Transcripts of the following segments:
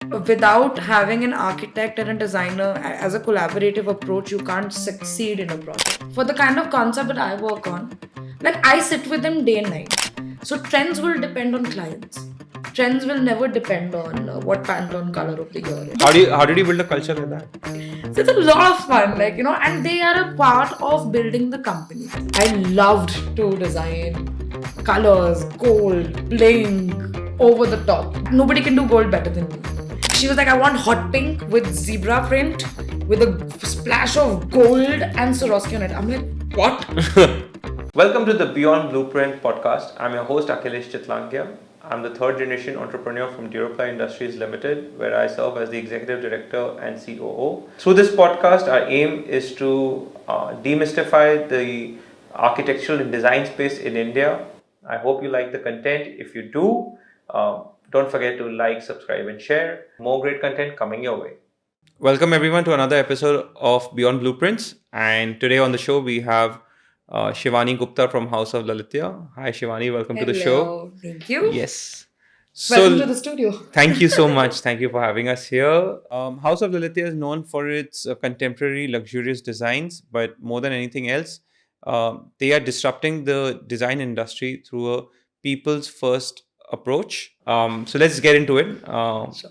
Without having an architect and a designer as a collaborative approach, you can't succeed in a project. For the kind of concept that I work on, like I sit with them day and night. So trends will depend on clients. Trends will never depend on what Pantone color of the year is. How did you build a culture like that? So it's a lot of fun, and they are a part of building the company. I loved to design colors, gold, bling, over the top. Nobody can do gold better than me. She was like, I want hot pink with zebra print, with a splash of gold and Swarovski on it. I'm like, what? Welcome to the Beyond Blueprint podcast. I'm your host Akhilesh Chitlangia. I'm the third generation entrepreneur from Duro Industries Limited, where I serve as the executive director and COO. Through this podcast, our aim is to demystify the architectural and design space in India. I hope you like the content. If you do, don't forget to like, subscribe, and share. More great content coming your way. Welcome everyone to another episode of Beyond Blueprints. And today on the show we have Shivani Gupta from House of Lalittya. Hi Shivani, welcome to the show. Thank you. Yes. Welcome to the studio. Thank you so much. Thank you for having us here. House of Lalittya is known for its contemporary luxurious designs, but more than anything else, they are disrupting the design industry through a people's first approach. So let's get into it. Sure.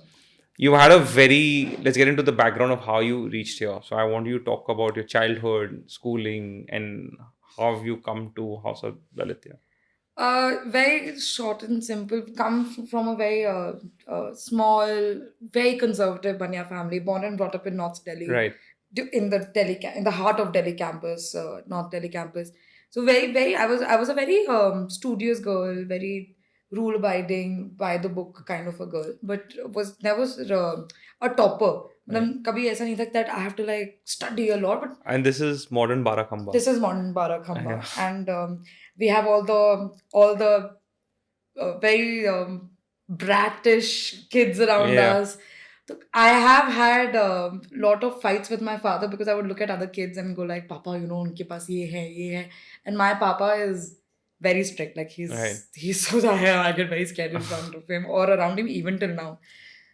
You had let's get into the background of how you reached here. So I want you to talk about your childhood, schooling, and how have you come to House of Lalittya? Very short and simple. Come from a very small, very conservative Banya family, born and brought up in North Delhi. Right. In the heart of Delhi campus, North Delhi campus. So very. I was a very studious girl, very rule abiding, by the book kind of a girl, but was never a topper. Right. कभी ऐसा नहीं था that I have to like study a lot, but And this is modern Barakhamba. this is modern Barakhamba, Yeah. and we have all the very bratish kids around Yeah. us. So I have had a lot of fights with my father because I would look at other kids and go like, Papa, unke paas ye hai. And my papa is very strict. Like Right. he's so I get very scared in front of him or around him even till now.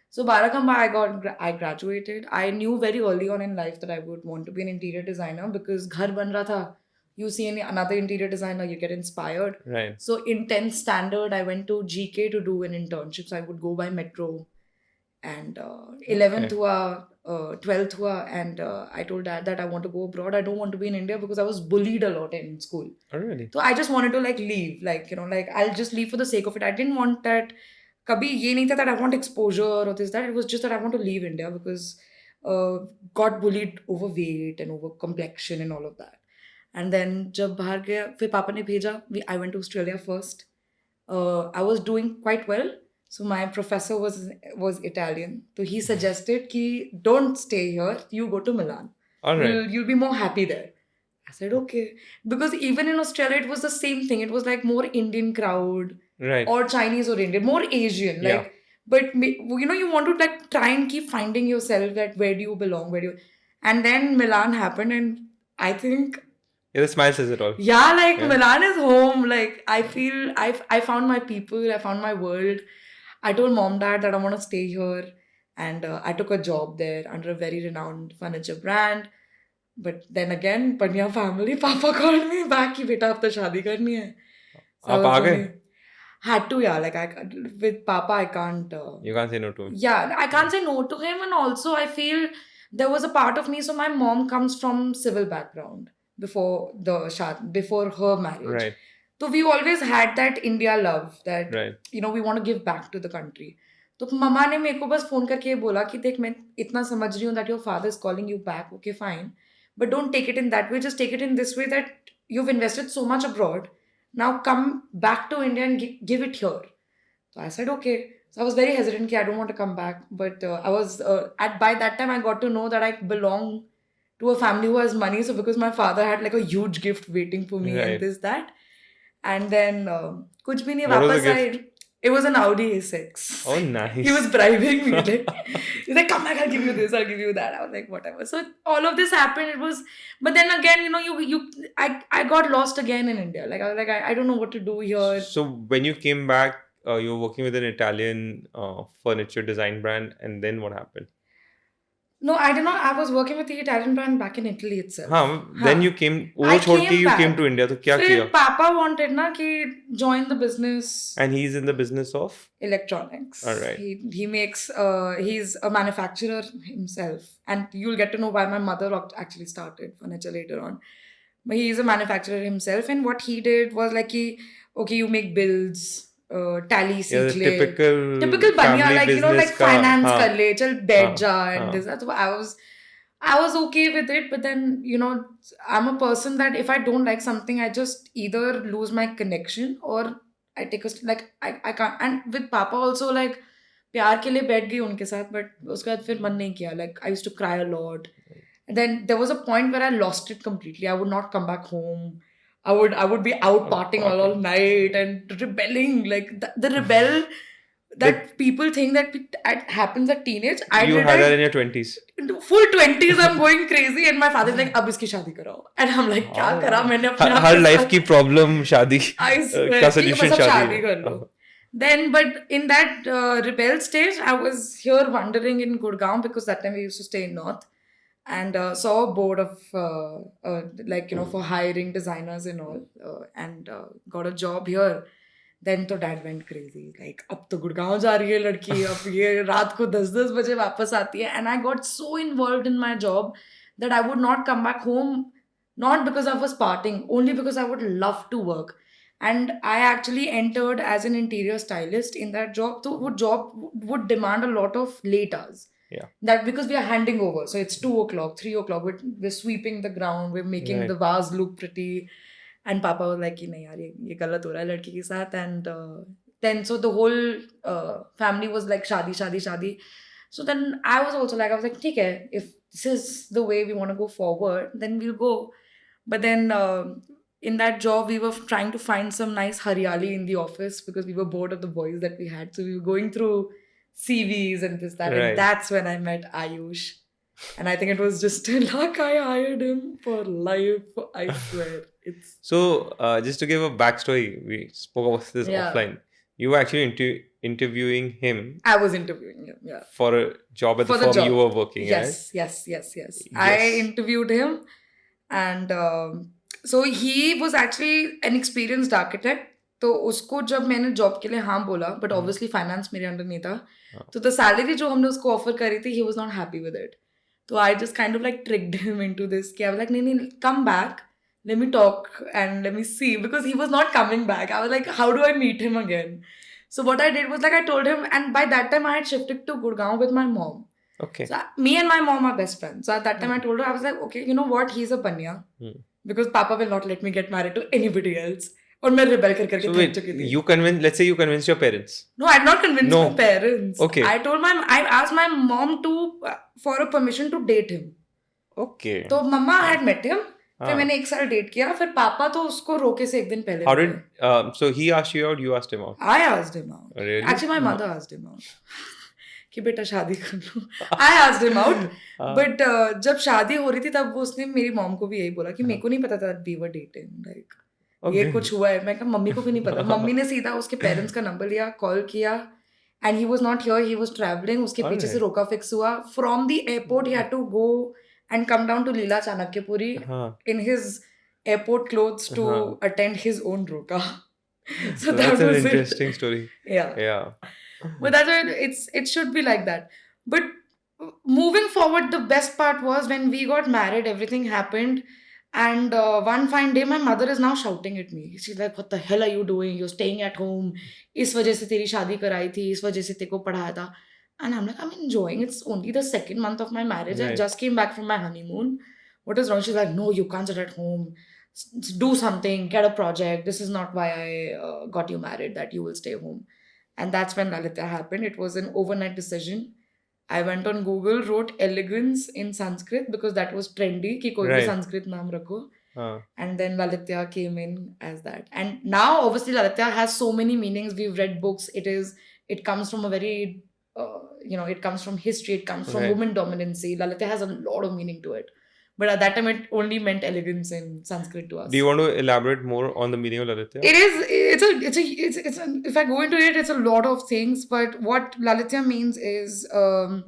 So Barakhamba, I graduated. I knew very early on in life that I would want to be an interior designer because ghar ban raha tha. You see another interior designer, you get inspired. Right. So in 10th standard, I went to GK to do an internship. So I would go by metro. And 11th hua, 12th hua, and I told dad that I want to go abroad. I don't want to be in India because I was bullied a lot in school. Oh, really? So I just wanted to like leave, I'll just leave for the sake of it. I didn't want that. Kabhi ye nahi tha that I want exposure or this that. It was just that I want to leave India because got bullied over weight and over complexion and all of that. And then जब बाहर गया फिर पापा ने भेजा. I went to Australia first. I was doing quite well. So my professor was Italian. So he suggested ki don't stay here. You go to Milan. All right. You'll be more happy there. I said okay, because even in Australia it was the same thing. It was like more Indian crowd, Right. or Chinese or Indian, more Asian. Yeah. Like, but you want to like try and keep finding yourself that where do you belong, and then Milan happened, and I think Yeah, the smile says it all. yeah, like Yeah. Milan is home. Like I feel I found my people. I found my world. I told mom dad that I want to stay here, and I took a job there under a very renowned furniture brand. But then again, Panya family, Papa called me back. कि बेटा अब तो शादी करनी है. So I आप was आ गए? only- Had to, yeah. Like with Papa, I can't. You can't say no to him. Yeah, I can't say no to him, and also I feel there was a part of me. So my mom comes from civil background before her marriage. Right. So we always had that India love that Right. we want to give back to the country. तो मम्मा ने मेरे को बस phone करके ये बोला कि देख मैं इतना समझ रही हूँ that your father is calling you back. Okay, fine, but don't take it in that way. Just take it in this way that you've invested so much abroad. Now come back to India and give it here. So I said okay. So I was very hesitant that I don't want to come back, but I was by that time I got to know that I belong to a family who has money. So because my father had like a huge gift waiting for me Right. and this that, and then कुछ भी नहीं What was the वापस gift? आए. It was an Audi A6. Oh, nice. He was bribing me. He's like, come back, I'll give you this, I'll give you that. I was like, whatever. So all of this happened. It was, but then again, I got lost again in India. Like I was like, I don't know what to do here. So when you came back, you were working with an Italian furniture design brand, and then what happened? No, I did not. I was working with the Italian brand back in Italy itself. हाँ, then you came, वो I छोड़ के came you back. came to India, तो क्या फिर किया? पापा wanted ना कि join the business. And he's in the business of? Electronics. All right. He makes he's a manufacturer himself, and you'll get to know why my mother actually started furniture later on. But he is a manufacturer himself, and what he did was like okay, you make bills, tally Yeah, seekh the le. Typical banya, family like business like का, finance हाँ, kar le, chal बैठ हाँ, जा, and हाँ. this that. So I was okay with it, but then I'm a person that if I don't like something, I just either lose my connection or I take like I can't. And with Papa also, like प्यार के लिए बैठ गई उनके साथ, but उसके बाद फिर मन नहीं किया. Like I used to cry a lot. And then there was a point where I lost it completely. I would not come back home. I would be out partying all night and rebelling, like the rebel that people think that it happens at teenage. I You did had that it in your 20s. full 20s. I'm going crazy, and my father's like, अब इसकी शादी कराओ. And I'm like, क्या करा मैंने अपने आप हर के लाइफ साथ? की प्रॉब्लम शादी I swear का कि सॉल्यूशन बस अब शादी शादी कर लो. Then, but in that rebel stage, I was here wandering in Gurgaon because that time we used to stay in North, and saw a board of like for hiring designers and all, and got a job here. Then तो dad went crazy, like अब तो गुड़गांव जा रही है लड़की, अब ये रात को 10-10 बजे वापस आती है. And I got so involved in my job that I would not come back home, not because I was partying, only because I would love to work. And I actually entered as an interior stylist in that job. So job would demand a lot of late hours. Yeah. That because we are handing over. So it's 2 o'clock, 3 o'clock. We're sweeping the ground. We're making Right. the vase look pretty. And Papa was like, नहीं यार ये गलत हो रहा है लड़की के साथ. And then so the whole family was like शादी शादी शादी. So then I was also like, I was like, ठीक है, if this is the way we want to go forward, then we'll go. But then in that job, we were trying to find some nice haryali in the office because we were bored of the boys that we had. So we were going through CVs and this, that. Right. And that's when I met Ayush. And I think it was just luck. I hired him for life. I swear. It's So, just to give a backstory, we spoke about this offline. You were actually interviewing him. I was interviewing him, yeah. For a job at the firm you were working at. Yes. I interviewed him, and so he was actually an experienced architect. तो उसको जब मैंने job के लिए हाँ बोला, but obviously finance मेरे under नहीं था, तो the salary जो हमने उसको ऑफर करी थी, he was not happy with it. So I just kind of like tricked him into this. I was like, नहीं, come back. Let me talk and let me see. Because he was not coming back. I was like, how do I meet him again? So what I did was like, I told him, and by that time I had shifted to Gurgaon with my mom. Okay. So me and my mom are best friends. So at that time I told her, I was like, okay, you know what? He's a banya. Because Papa will not let me get married to anybody else. और मैं rebel करके थक चुकी थी. Let's say you convinced your parents. No, I had not convinced my parents. Okay. I asked my mom for a permission to date him. Okay. तो मम्मा had met him. फिर मैंने 1 साल डेट किया. फिर पापा तो उसको रोके से 1 दिन पहले. How did so he asked you out, you asked him out? I asked him out. Really? Actually, my mother asked him out. कि बेटा शादी कर लो. I asked him out. But जब शादी हो रही थी तब उसने मेरी मॉम को भी यही बोला कि मेरे को नहीं पता था we were dating. Like ये कुछ हुआ है. मैं कहा मम्मी को भी नहीं पता. मम्मी ने सीधा उसके पेरेंट्स का नंबर लिया, कॉल किया, and he was not here. He was traveling. उसके पीछे से रोका फिक्स हुआ. From the airport, he had to go and come down to Leela Chanakyapuri in his airport clothes to attend his own roka. So that's that was an interesting story. Yeah. But that's why it should be like that. But moving forward, the best part was when we got married, everything happened. And one fine day, my mother is now shouting at me. She's like, what the hell are you doing? You're staying at home. इस वजह से तेरी शादी कराई थी, इस वजह से तेको पढ़ाया था. And I'm like, I'm enjoying. It's only the 2nd month of my marriage. Right. I just came back from my honeymoon. What is wrong? She's like, no, you can't sit at home. Do something. Get a project. This is not why I got you married, that you will stay home. And that's when Lalittya happened. It was an overnight decision. I went on Google, wrote elegance in Sanskrit because that was trendy. Ki koi bhi Sanskrit naam rakho. And then Lalittya came in as that. And now, obviously, Lalittya has so many meanings. We've read books. It comes from a very, it comes from history. It comes from woman dominancy. Lalittya has a lot of meaning to it. But at that time, it only meant elegance in Sanskrit to us. Do you want to elaborate more on the meaning of Lalitya? It is. It's a. If I go into it, it's a lot of things. But what Lalitya means is a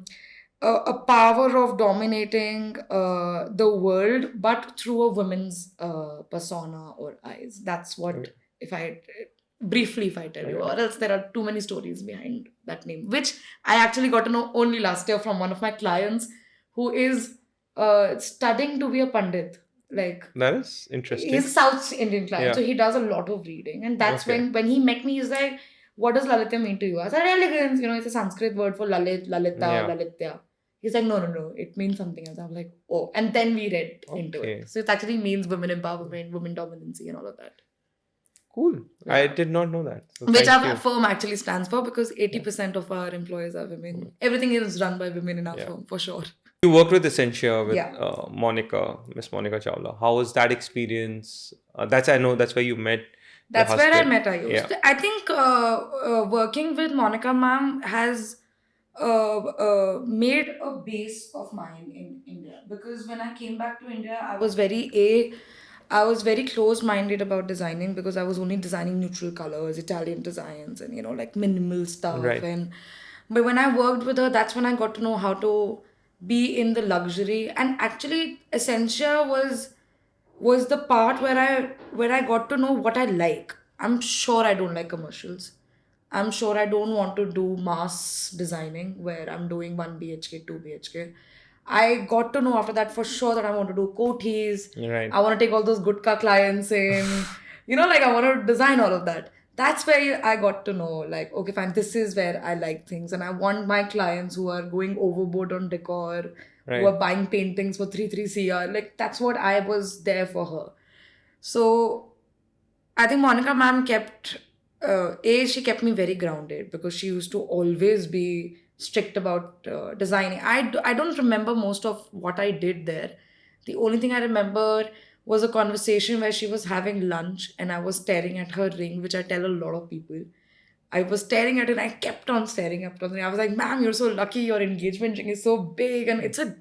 power of dominating the world, but through a woman's persona or eyes. That's what. Okay. If I briefly, if I tell you, or else there are too many stories behind that name, which I actually got to know only last year from one of my clients who is studying to be a pandit. Like, That is interesting. he's a South Indian client, Yeah. so he does a lot of reading, and that's Okay. when he met me, he's like, "What does Lalitya mean to you?" I said, "Elegance. It's a Sanskrit word for Lalit, Lalita, Yeah. Lalitya." He's like, "No, it means something else." I'm like, "Oh," and then we read into Okay. it. So it actually means women empowerment, women dominancy, and all of that. Cool. Yeah. I did not know that. So Which thank our you. firm actually stands for, because 80% of our employees are women. Everything is run by women in our Yeah. firm, for sure. You worked with Essentia with Yeah. Miss Monica Chawla. How was that experience? I know that's where you met. your That's where I husband. met Ayush. Yeah. I think working with Monica ma'am has made a base of mine in India, because when I came back to India, I was very close-minded about designing, because I was only designing neutral colors, Italian designs, and like minimal stuff. Right. But when I worked with her, that's when I got to know how to be in the luxury. And actually, Essentia was the part where I got to know what I like. I'm sure I don't like commercials. I'm sure I don't want to do mass designing where I'm doing 1 BHK, 2 BHK. I got to know after that for sure that I want to do coaties. Right. I want to take all those Gutka clients in. I want to design all of that. That's where I got to know, like, okay, fine, this is where I like things. And I want my clients who are going overboard on decor, Right. who are buying paintings for 3 CR. Like, that's what I was there for her. So I think Monica ma'am she kept me very grounded, because she used to always be strict about designing. I don't remember most of what I did there. The only thing I remember was a conversation where she was having lunch and I was staring at her ring, which I tell a lot of people. I was staring at it and I kept on staring at it. I was like, "Ma'am, you're so lucky. Your engagement ring is so big and it's a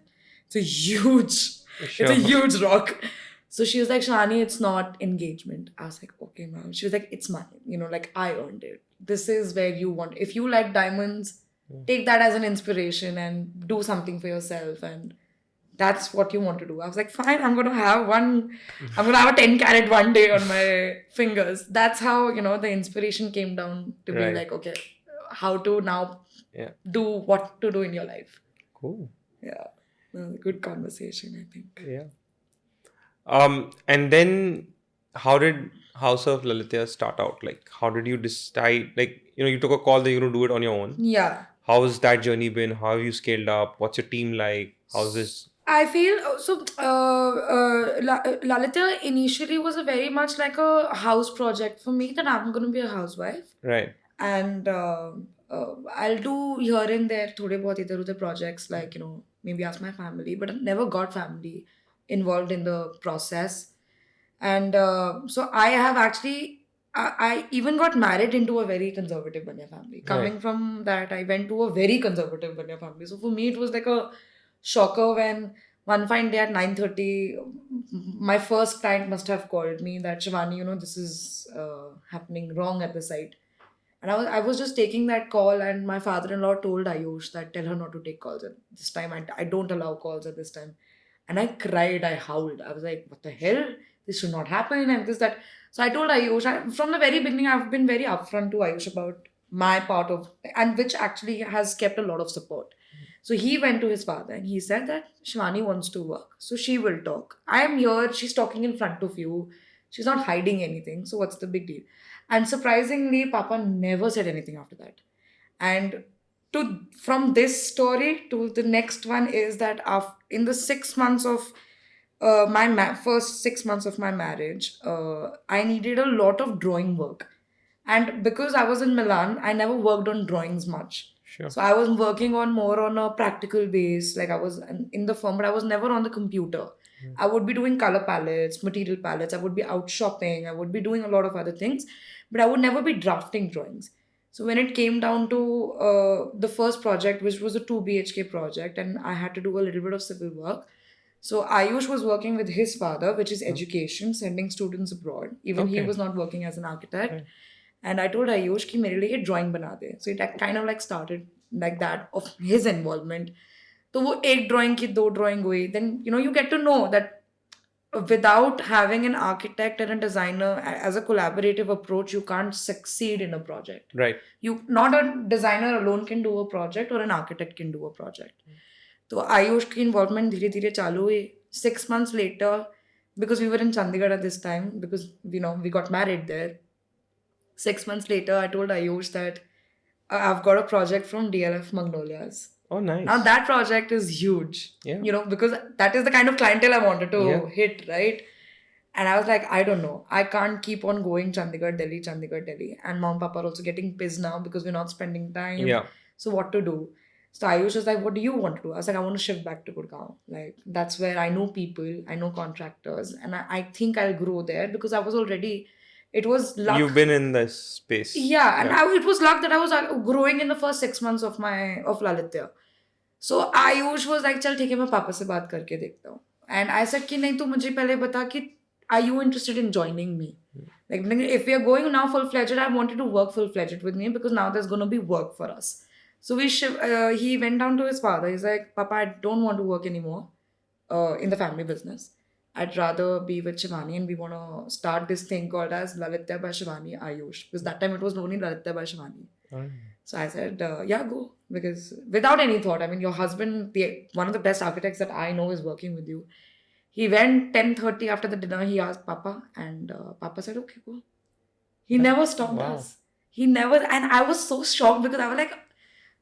huge, Sure. it's a huge rock." So she was like, "Shivani, it's not engagement." I was like, "Okay, ma'am." She was like, "It's mine. Like, I earned it. This is where you want. If you like diamonds, take that as an inspiration and do something for yourself. And that's what you want to do." I was like, "Fine, I'm going to have a 10 carat one day on my fingers." That's how, the inspiration came down to be Right. like, okay, how to now Yeah. do what to do in your life. Cool. Yeah. Good conversation, I think. Yeah. And then how did House of Lalittya start out? Like, how did you decide? Like, you took a call that you're going to do it on your own. Yeah. How's that journey been? How have you scaled up? What's your team like? How's this? I feel Lalitya initially was a very much like a house project for me, that I'm going to be a housewife. Right. And I'll do here and there thode bahut idhar udhar projects, like, maybe ask my family, but I never got family involved in the process. And so I have actually, I even got married into a very conservative Banya family. Coming Right. from that, I went to a very conservative Banya family. So for me, it was like a shocker when one fine day at 9:30, my first client must have called me that, "Shivani, this is happening wrong at the site." And I was just taking that call, and my father-in-law told Ayush that, "Tell her not to take calls at this time. I don't allow calls at this time." And I cried, I howled. I was like, "What the hell? This should not happen." And this, that. So I told Ayush, from the very beginning, I've been very upfront to Ayush about my part of, and which actually has kept a lot of support. So he went to his father and he said that Shivani wants to work. So she will talk. I am here. She's talking in front of you. She's not hiding anything. So what's the big deal? And surprisingly, Papa never said anything after that. And from this story to the next one is that in the 6 months of first 6 months of my marriage, I needed a lot of drawing work. And because I was in Milan, I never worked on drawings much. Sure. So I was working more on a practical base. Like, I was in the firm, but I was never on the computer. I would be doing color palettes, material palettes. I would be out shopping. I would be doing a lot of other things, but I would never be drafting drawings. So when it came down to the first project, which was a 2 BHK project, and I had to do a little bit of civil work. So Ayush was working with his father, which is education, sending students abroad. Even he Okay. was not working as an architect. Right. And I told Ayush कि मेरे लिए drawing बना दे. So it kind of like started like that of his involvement. तो वो एक drawing की दो drawing हुई. Then you get to know that without having an architect and a designer as a collaborative approach, you can't succeed in a project. Right. You not a designer alone can do a project or an architect can do a project. तो आयुष की involvement धीरे धीरे चालू हुई 6 months later because we were in Chandigarh at this time because we got married there. 6 months later I told Ayush that I've got a project from DLF Magnolias. Oh, nice. Now that project is huge. Yeah. Because that is the kind of clientele I wanted to Yeah. hit, right? And I was like, I don't know. I can't keep on going Chandigarh, Delhi. And mom and papa are also getting pissed now because we're not spending time. Yeah. So what to do? So Ayush was like, what do you want to do? I was like, I want to shift back to Gurgaon. Like, that's where I know people, I know contractors, and I think I'll grow there because I was already, it was luck. You've been in this space. Yeah, and it was luck that I was growing in the first 6 months of Lalittya. So Ayush was like, चल ठीक है मैं पापा से बात करके देखता हूँ. And I said कि नहीं तू मुझे पहले बता कि are you interested in joining me? Like if we are going now full-fledged, I wanted to work full-fledged with me because now there's going to be work for us. So he went down to his father. He's like, Papa, I don't want to work anymore in the family business. I'd rather be with Shivani and we want to start this thing called as Lalittya by Shivani Ayush. Because that time it was only Lalittya by Shivani. So I said, yeah, go. Because without any thought, I mean, your husband, one of the best architects that I know is working with you. He went 10:30 after the dinner. He asked Papa and Papa said, okay, go. He never stopped us. He never, and I was so shocked because I was like,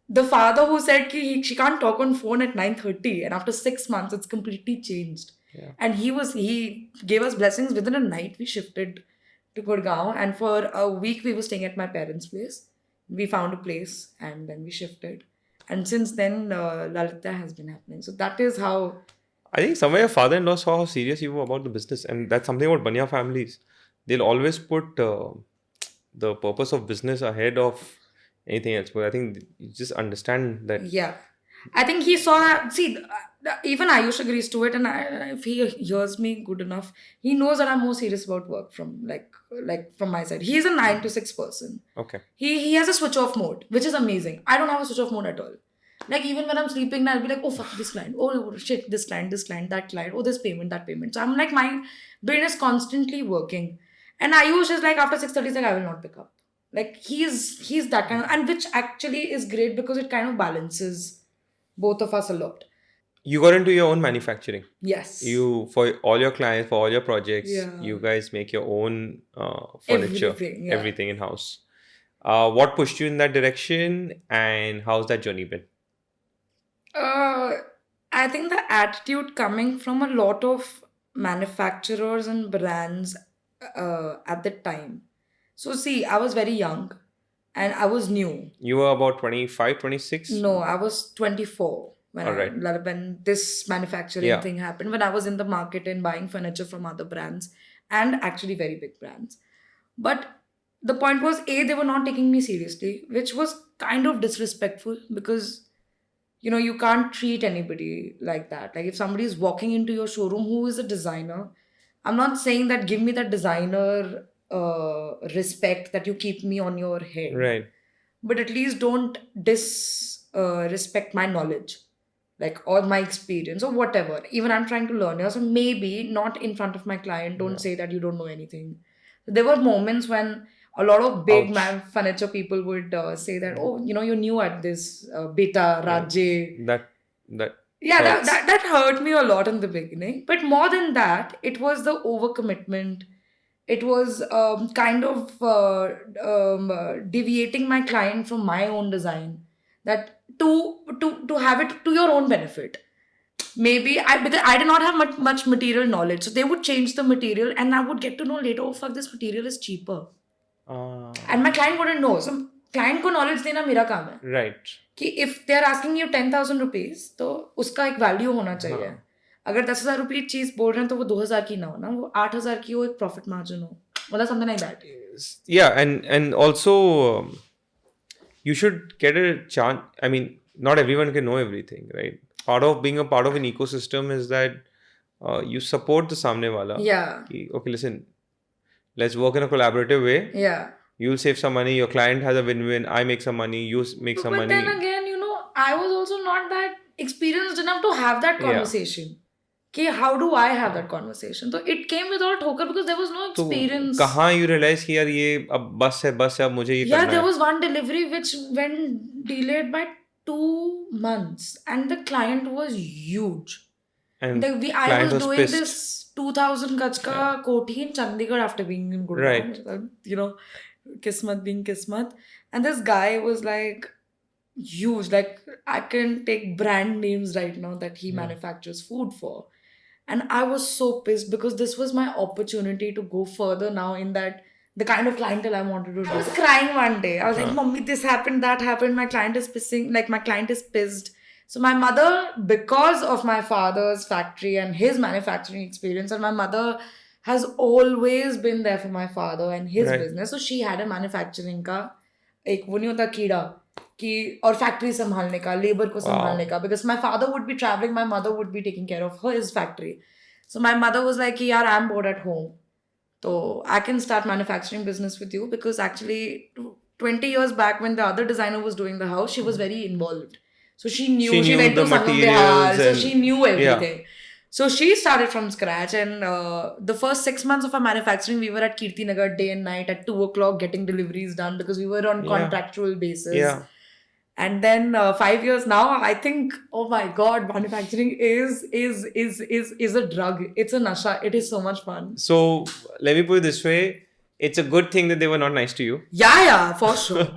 the father who said she can't talk on phone at 9:30 and after 6 months it's completely changed. Yeah. And he gave us blessings. Within a night we shifted to Gurgaon and for a week we were staying at my parents' place. We found a place and then we shifted. And since then Lalittya has been happening. So that is how I think somewhere your father-in-law saw how serious you were about the business, and that's something about Banya families. They'll always put the purpose of business ahead of anything else. But I think you just understand that. Yeah. I think he saw that. See, even Ayush agrees to it, and if he hears me good enough, he knows that I'm more serious about work from from my side. He's a 9 to 6 person. Okay. He has a switch off mode, which is amazing. I don't have a switch off mode at all. Like even when I'm sleeping, I'll be like, oh fuck this client, oh shit, this client, that client, oh this payment, that payment. So I'm like, my brain is constantly working. And Ayush is like after 6:30, he's like, I will not pick up. Like he's that kind of, and which actually is great because it kind of balances both of us a lot. You got into your own manufacturing. Yes. You, for all your clients, for all your projects, Yeah. you guys make your own furniture, everything in house. What pushed you in that direction, and how's that journey been? I think the attitude coming from a lot of manufacturers and brands at the time. So see, I was very young and I was new. You were about 25, 26? No, I was 24 when this manufacturing thing happened, when I was in the market and buying furniture from other brands and actually very big brands. But the point was, they were not taking me seriously, which was kind of disrespectful because you can't treat anybody like that. Like if somebody is walking into your showroom who is a designer, I'm not saying that give me that designer respect that you keep me on your head. Right. But at least don't disrespect my knowledge, like or my experience or whatever. Even I'm trying to learn here, so maybe not in front of my client. Don't say that you don't know anything. There were moments when a lot of big furniture people would say that, oh, you're new at this, beta, Rajay. That hurt me a lot in the beginning. But more than that, it was the overcommitment. It was kind of deviating my client from my own design, that to have it to your own benefit. Maybe because I did not have much material knowledge, so they would change the material, and I would get to know later, oh fuck, this material is cheaper. And my client wouldn't know. So client को knowledge देना मेरा काम है. Right. कि if they are asking you 10,000 rupees, तो उसका एक value होना चाहिए. अगर 10,000 रुपये चीज बोल रहे हैं तो वो 2,000 की ना हो ना, वो 8,000 की हो, एक profit margin हो, मतलब something like that. Yeah, and also you should get a chance. I mean, not everyone can know everything, right? Part of being a part of an ecosystem is that you support the samne wala. Yeah. Okay, listen, let's work in a collaborative way. Yeah. You'll save some money, your client has a win-win, I make some money, you make some But then money. again, I was also not that experienced enough to have that Yeah. conversation. Okay, how do I have that conversation? So it came without hoker because there was no तो experience. कहाँ you realize कि यार ये अब बस है अब मुझे ये Yeah, करना there है. was one delivery which went delayed by 2 months, and the client was huge. And I client was was doing pissed. this 2000 gaj ka koti in Chandigarh after being in Gurgaon. Right. Kismat being Kismat. And this guy was like huge. Like, I can take brand names right now that he manufactures food for. And I was so pissed because this was my opportunity to go further now in that the kind of clientele I wanted to do. I was crying one day. I was like, Mommy, this happened, that happened. My client is pissing, like, my client is pissed. So, my mother, because of my father's factory and his manufacturing experience, and my mother has always been there for my father and his business. So, she had a manufacturing का एक वो नहीं होता कीड़ा कि और factory संभालने का लेबर को संभालने का because my father would be travelling my mother would be taking care of his factory so my mother was like कि यार I am bored at home तो I can start manufacturing business with you because actually 20 years back when the other designer was doing the house, she was very involved. So she knew, she went to Sangam Bihar, so she knew everything. So she started from scratch, and the first 6 months of our manufacturing, we were at Kirti Nagar day and night at 2 o'clock getting deliveries done because we were on contractual basis. Yeah. And then 5 years now, I think, oh my God, manufacturing is a drug. It's a nasha. It is so much fun. So let me put it this way. It's a good thing that they were not nice to you. Yeah, for sure.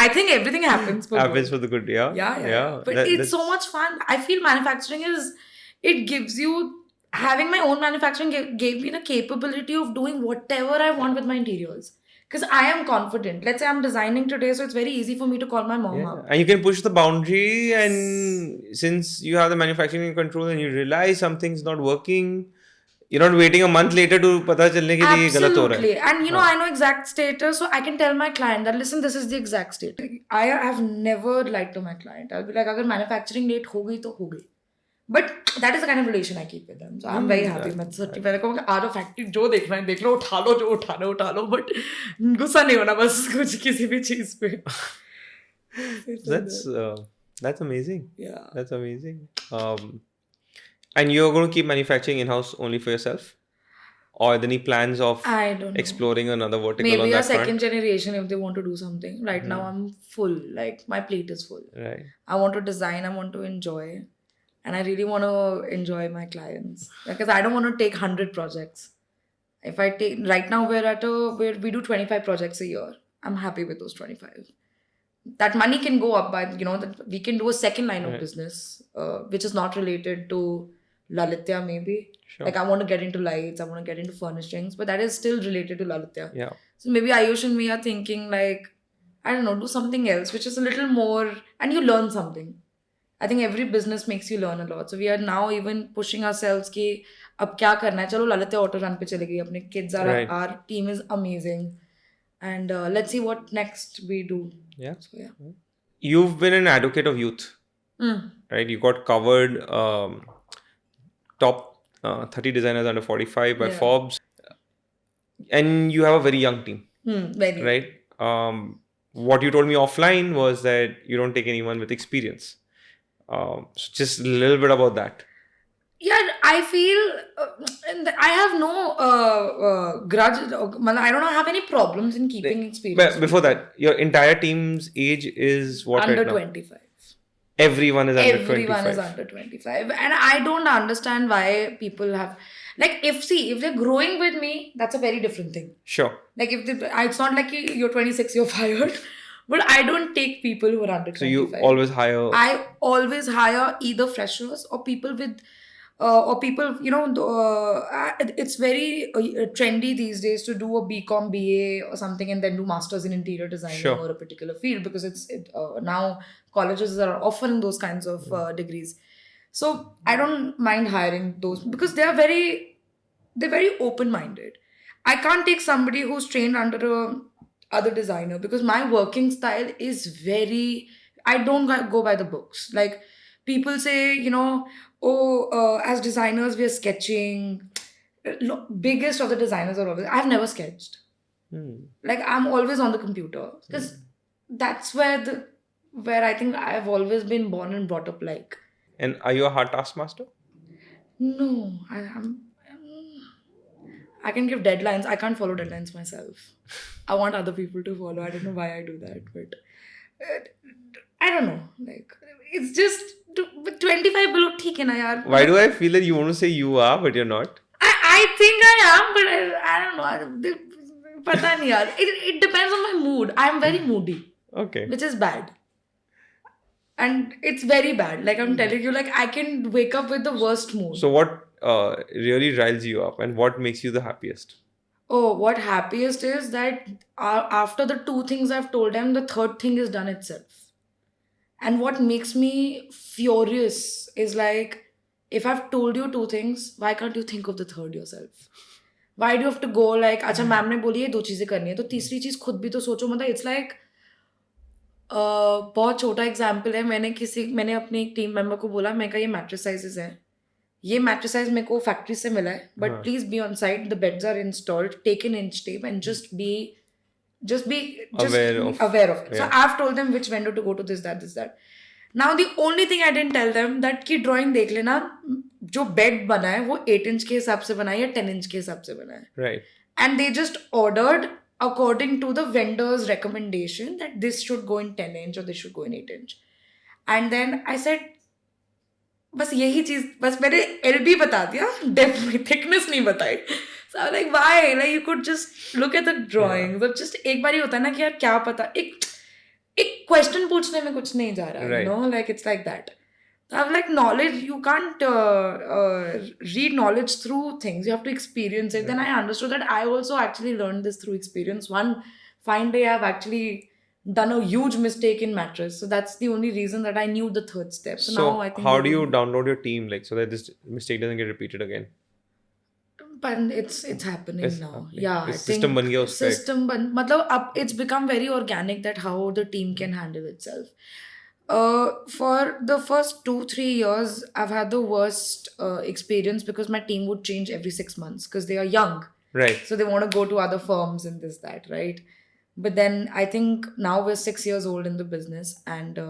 I think everything happens for Happens good. for the good, yeah. Yeah. But it's so much fun. I feel manufacturing it gives you, having my own manufacturing gave me the capability of doing whatever I want with my interiors. Because I am confident. Let's say I'm designing today, so it's very easy for me to call my mom up. And you can push the boundary, and since you have the manufacturing in control and you realize something's not working, you're not waiting a month later to pata chalne ke liye galat ho raha hai. Absolutely. And I know exact status, so I can tell my client that, listen, this is the exact state. I have never lied to my client. I'll be like, agar manufacturing late ho gayi to ho gayi. But that is the kind of relation I keep with them. So I'm very happy. मैं certified कहूँगा are factory जो देखना है देख लो, उठा लो but गुस्सा नहीं होना बस कुछ किसी भी चीज पे. That's amazing. Yeah. That's amazing. And you're going to keep manufacturing in-house only for yourself? Or are there any plans of I don't know. exploring another vertical on Maybe a that front? second generation if they want to do something. Right now I'm full. Like, my plate is full. Right. I want to design, I want to enjoy. And I really want to enjoy my clients. Because I don't want to take 100 projects. If I take, right now where we do 25 projects a year. I'm happy with those 25. That money can go up by, that we can do a second line of business, which is not related to Lalittya maybe. Sure. Like, I want to get into lights, I want to get into furnishings, but that is still related to Lalittya. Yeah. So maybe Ayush and me are thinking like, I don't know, do something else, which is a little more, and you learn something. I think every business makes you learn a lot. So we are now even pushing ourselves कि अब क्या करना है, चलो ललित्या auto run पे चले गई, अपने kids are, our team is amazing, and let's see what next we do. Yeah. So yeah. You've been an advocate of youth, right? You got covered top 30 designers under 45 by Forbes, and you have a very young team, Very. right? What you told me offline was that you don't take anyone with experience. So just a little bit about that. Yeah, I feel I have no grudge. I don't have any problems in keeping experience. But before that, your entire team's age is what under right now? 25. Everyone is under 25. Everyone is under 25. And I don't understand why people have... Like, if they're growing with me, that's a very different thing. Sure. Like, it's not like you're 26, you're fired. But I don't take people who are under 25. So you always hire... I always hire either freshers or people with... it's very trendy these days to do a BCom, BA or something and then do masters in interior designing or a particular field, because now colleges are offering those kinds of degrees. So I don't mind hiring those because they're very open-minded. I can't take somebody who's trained under a other designer because my working style is very... I don't go by the books. Like, People say, as designers, we are sketching. Biggest of the designers are always, I've never sketched. Like, I'm always on the computer because that's where I think I've always been born and brought up like. And are you a hard taskmaster? No, I can give deadlines. I can't follow deadlines myself. I want other people to follow. I don't know why I do that, but I don't know. Like, it's just 25 below. ठीक है ना यार. Why do I feel that you want to say you are, but you're not? I think I am, but I don't know. पता नहीं यार. It depends on my mood. I'm very moody. Okay. Which is bad. And it's very bad. Like I'm telling you, like I can wake up with the worst mood. So what really riles you up and what makes you the happiest? Oh, what happiest is that after the two things I've told them, the third thing is done itself. And what makes me furious is like, if I've told you two things, why can't you think of the third yourself? Why do you have to go like, अच्छा ma'am ने बोली है दो चीजें करनी है तो तीसरी चीज खुद भी तो सोचो मतलब it's like बहुत छोटा एग्जाम्पल है मैंने अपने एक टीम मेंबर को बोला मैं कहा ये मैट्रेस साइजेस हैं ये मैट्रेस साइज मेरे को फैक्ट्री से मिला है but please be on site the beds are installed take an inch tape and just be aware of it. So I've told them which vendor to go to, this that. Now the only thing I didn't tell them that की drawing देख लेना जो bed बना है वो 8 inch के हिसाब से बना है या 10 इंच के हिसाब से बना है. Right. And they just ordered according to the vendor's recommendation that this should go in 10 inch or this should go in 8 inch. And then I said बस यही चीज बस मैंने LB बता दिया डेप्थ थिकनेस नहीं बताई. So I'm like why? Like you could just look at the drawings. But just एक बार ही होता है ना कि यार क्या पता एक क्वेश्चन पूछने में कुछ नहीं जा रहा. Right. You know, like it's like that. I'm like knowledge, you can't read knowledge through things. You have to experience it. Then I understood that I also actually learned this through experience. One fine day I've actually done a huge mistake in mattress. So that's the only reason that I knew the third step. So now I think how do you download your team like so that this mistake doesn't get repeated again? But it's happening It's now. happening. Yeah, It's system ban gaya usse. System ban. मतलब अब it's become very organic that how the team can handle itself. For the first 2-3 years, I've had the worst experience because my team would change every 6 months because they are young. Right. So they want to go to other firms and this, that, right? But then I think now we're 6 years old in the business. And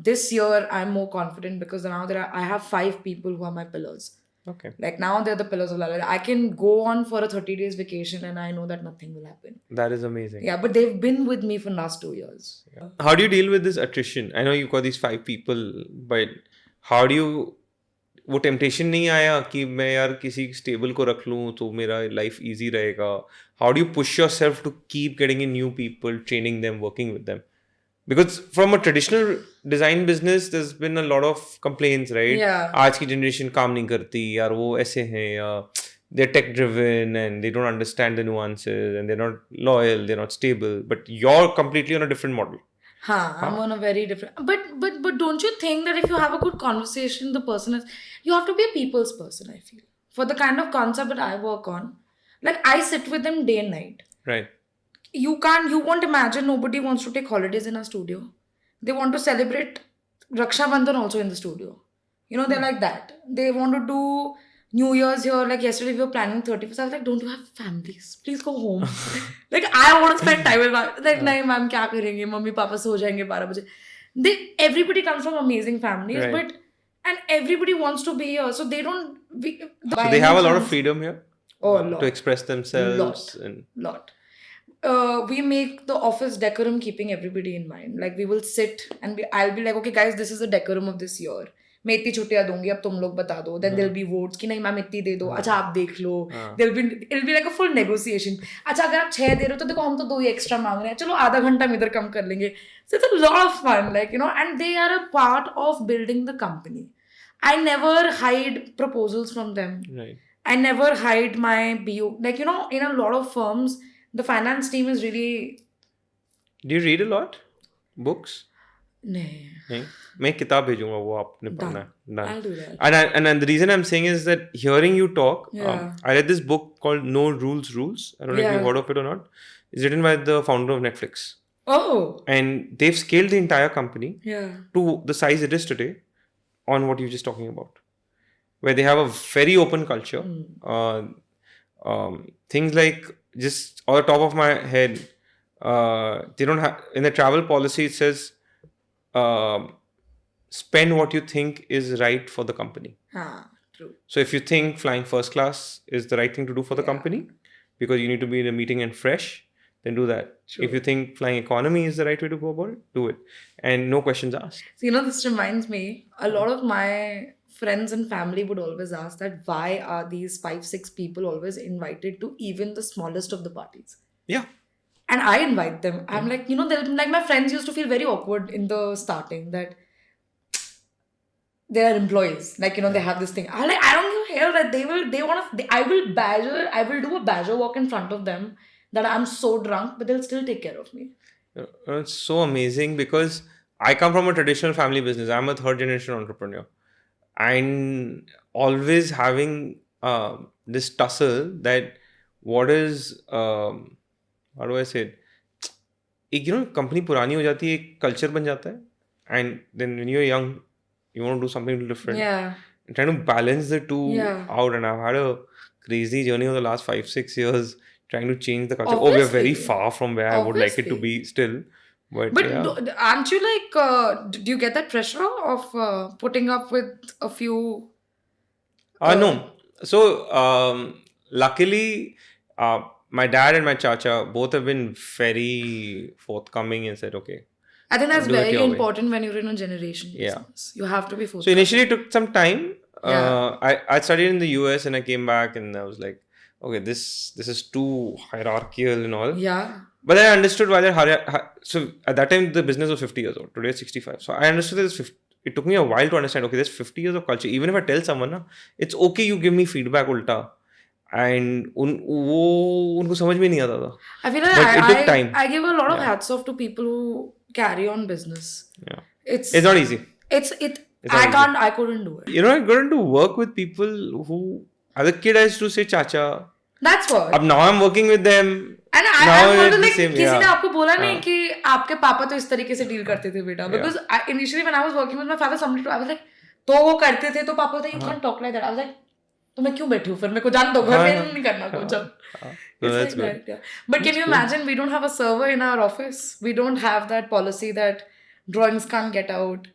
this year I'm more confident because now I have 5 people who are my pillars. Okay. Like now they're the pillars of Lalittya. I can go on for a 30 days vacation and I know that nothing will happen. That is amazing. Yeah, but they've been with me for the last 2 years. Yeah. How do you deal with this attrition? I know you've got these 5 people, but how do you... वो temptation नहीं आया कि मैं यार किसी stable को रख लूँ तो मेरा life easy रहेगा? How do you push yourself to keep getting in new people, training them, working with them? Because from a traditional design business, there's been a lot of complaints, right? Yeah. आज की generation काम नहीं करती यार वो ऐसे हैं या they're tech driven and they don't understand the nuances and they're not loyal, they're not stable. But you're completely on a different model. I'm on a very different. But don't you think that if you have a good conversation, the person is, you have to be a people's person. I feel for the kind of concept that I work on, like I sit with them day and night. Right. You won't imagine nobody wants to take holidays in our studio. They want to celebrate Raksha Bandhan also in the studio. You know, they're like that. They want to do New Year's here. Like yesterday we were planning 31st. I was like, don't you have families? Please go home. Like I want to spend time with my... Like, nahi ma'am, kya karenge? Mummy, papa so jayenge 12 baje. Everybody comes from amazing families, right. and everybody wants to be here. So they don't... So they have a lot of freedom here? Oh, a lot. To express themselves? Lot. We make the office decorum keeping everybody in mind. Like we will sit and I'll be like, okay guys, this is the decorum of this year. मैं इतनी छुट्टियां दूंगी अब तुम लोग बता दो. Then there'll be votes कि नहीं मैम इतनी दे दो. अच्छा आप देख लो. It'll be like a full negotiation. अच्छा अगर आप 6 दे रहे हो तो देखो हम तो 2 ही extra मांग रहे हैं. चलो आधा घंटा हम इधर कम कर लेंगे. So it's a lot of fun, like you know, and they are a part of building the company. I never hide proposals from them. Right. I never hide my BO. Like you know, in a lot of firms. The finance team is really... Do you read a lot? Books? नहीं. मैं एक किताब भेजूंगा वो आपने पढ़ना है. Done. I'll do that. And the reason I'm saying is that hearing you talk, yeah. I read this book called No Rules Rules. I don't know if you've heard of it or not. It's written by the founder of Netflix. Oh. And they've scaled the entire company yeah. to the size it is today on what you're just talking about, where they have a very open culture. Things like, just on the top of my head, they don't have, in the travel policy it says, um spend what you think is right for the company. True. So if you think flying first class is the right thing to do for the company because you need to be in a meeting and fresh, then do that. True. If you think flying economy is the right way to go about it, do it. And no questions asked. So, this reminds me, a lot of my friends and family would always ask that why are these 5, 6 people always invited to even the smallest of the parties? Yeah. And I invite them. I'm like, like my friends used to feel very awkward in the starting that they are employees. Like, they have this thing. I'm like, I don't give a hell that I will do a badger walk in front of them that I'm so drunk, but they'll still take care of me. It's so amazing because I come from a traditional family business. I'm a third generation entrepreneur. And always having this tussle that what is, how do I say it? एक company पुरानी हो जाती है, एक culture बन जाता है, and then when you're young, you want to do something different. Yeah. And trying to balance the two out, and I've had a crazy journey over the last 5-6 years trying to change the culture. Obviously. We're very far from where I would like it to be still. But aren't you like, do you get that pressure of putting up with a few? No. So, luckily, my dad and my chacha both have been very forthcoming and said, okay. I think that's very important when you're in a generation business. You have to be forthcoming. So initially it took some time. Yeah. I studied in the US and I came back and I was like, okay, this is too hierarchical and all. Yeah. But I understood why that so at that time the business was 50 years old. Today it's 65. So I understood that it took me a while to understand, okay, there's 50 years of culture. Even if I tell someone, it's okay you give me feedback ulta. And उनको समझ में नहीं आता था. I feel like it took time. I give a lot of hats off to people who carry on business. Yeah. It's not easy. I couldn't do it. I got into work with people who, as a kid I used to say chacha. That's what. Now I'm working with them. And I'm also like, किसी ने आपको बोला नहीं कि आपके पापा तो इस तरीके से डील करते थे बेटा. Because initially when I was working with my father, I was like, तो वो करते थे तो पापा थे, you can't talk like that. I was like, तो मैं क्यों बैठी हूँ फिर, मेरे को जान दो, घर में नहीं करना कुछ अब. That's good. That, But can you imagine, we don't have a server in our office. We don't have that policy that drawings can't get out,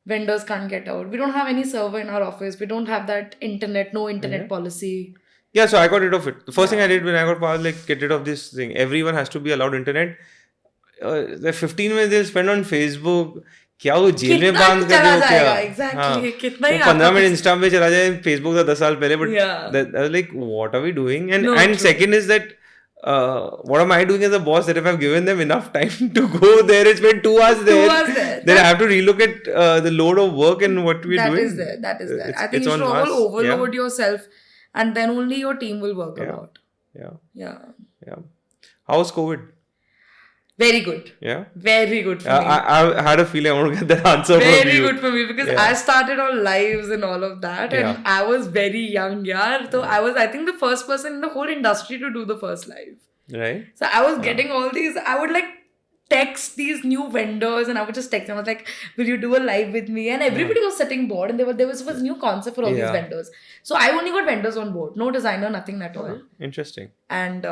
vendors can't get out. We don't have any server in our office. We don't have that no internet policy. Yeah, so I got rid of it. The first thing I did when I got power, like, get rid of this thing. Everyone has to be allowed internet. The 15 minutes they'll spend on Facebook. क्या वो jail में बांध कर दे क्या? Exactly. कितना ही 15 minute Insta पे चला जाए, फेसबुक का 10 साल पहले. But I was like, what are we doing? And second is that what am I doing as a boss that if I've given them enough time to go there and spend 2 hours there, then I have to relook at the load of work and what we're doing. That is there. I think you should all overload yourself and then only your team will work out. Yeah. How's COVID? Very good. Yeah? Very good for me. I had a feeling I want to get that answer from you. Very good for me because I started on lives and all of that and I was very young, So I think the first person in the whole industry to do the first live. Right. So I was getting all these, I would like text these new vendors and I would just text them. I was like, will you do a live with me? And everybody was sitting bored and there was a new concept for all these vendors. So I only got vendors on board. No designer, nothing at all. Interesting. And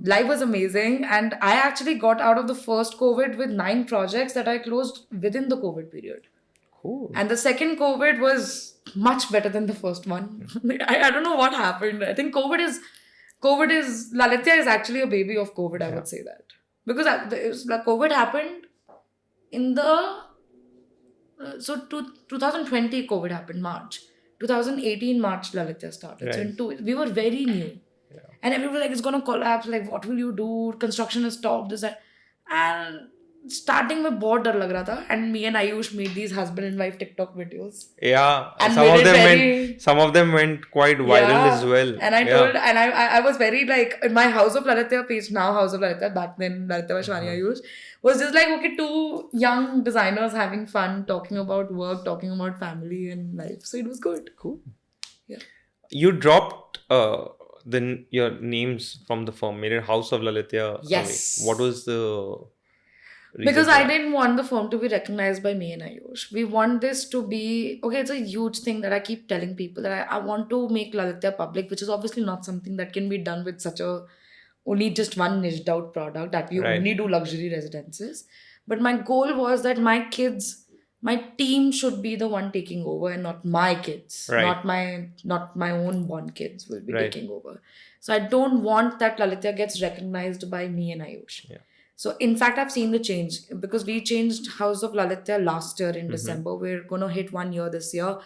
live was amazing. And I actually got out of the first COVID with 9 projects that I closed within the COVID period. Cool. And the second COVID was much better than the first one. I don't know what happened. I think Lalittya is actually a baby of COVID, I would say that. Because COVID happened in the... 2020 COVID happened, March. 2018 March Lalittya started. Right. So we were very new. And everyone was like, it's going to collapse. Like, what will you do? Construction is stopped. This, that. And starting में बहुत डर लग रहा था. And me and Ayush made these husband and wife TikTok videos. Yeah. And some of them went quite viral as well. And I was very like, in my House of Lalittya page, now House of Lalittya, back then Lalittya was Shivani Ayush, was just like, okay, 2 young designers having fun, talking about work, talking about family and life. So it was good. Cool. Yeah. You dropped your names from the firm, made it House of Lalittya. Yes. What was the... reason Because for I that? didn't want the firm to be recognized by me and Ayush. We want this to be okay. It's a huge thing that I keep telling people that I want to make Lalitya public, which is obviously not something that can be done with such a only just one niched out product that we Right. only do luxury residences. But my goal was that my kids, my team should be the one taking over and not my kids, Right. not my own born kids will be Right. taking over. So I don't want that Lalitya gets recognized by me and Ayush. Yeah. So in fact, I've seen the change because we changed House of Lalittya last year in December. We're gonna hit 1 year this year.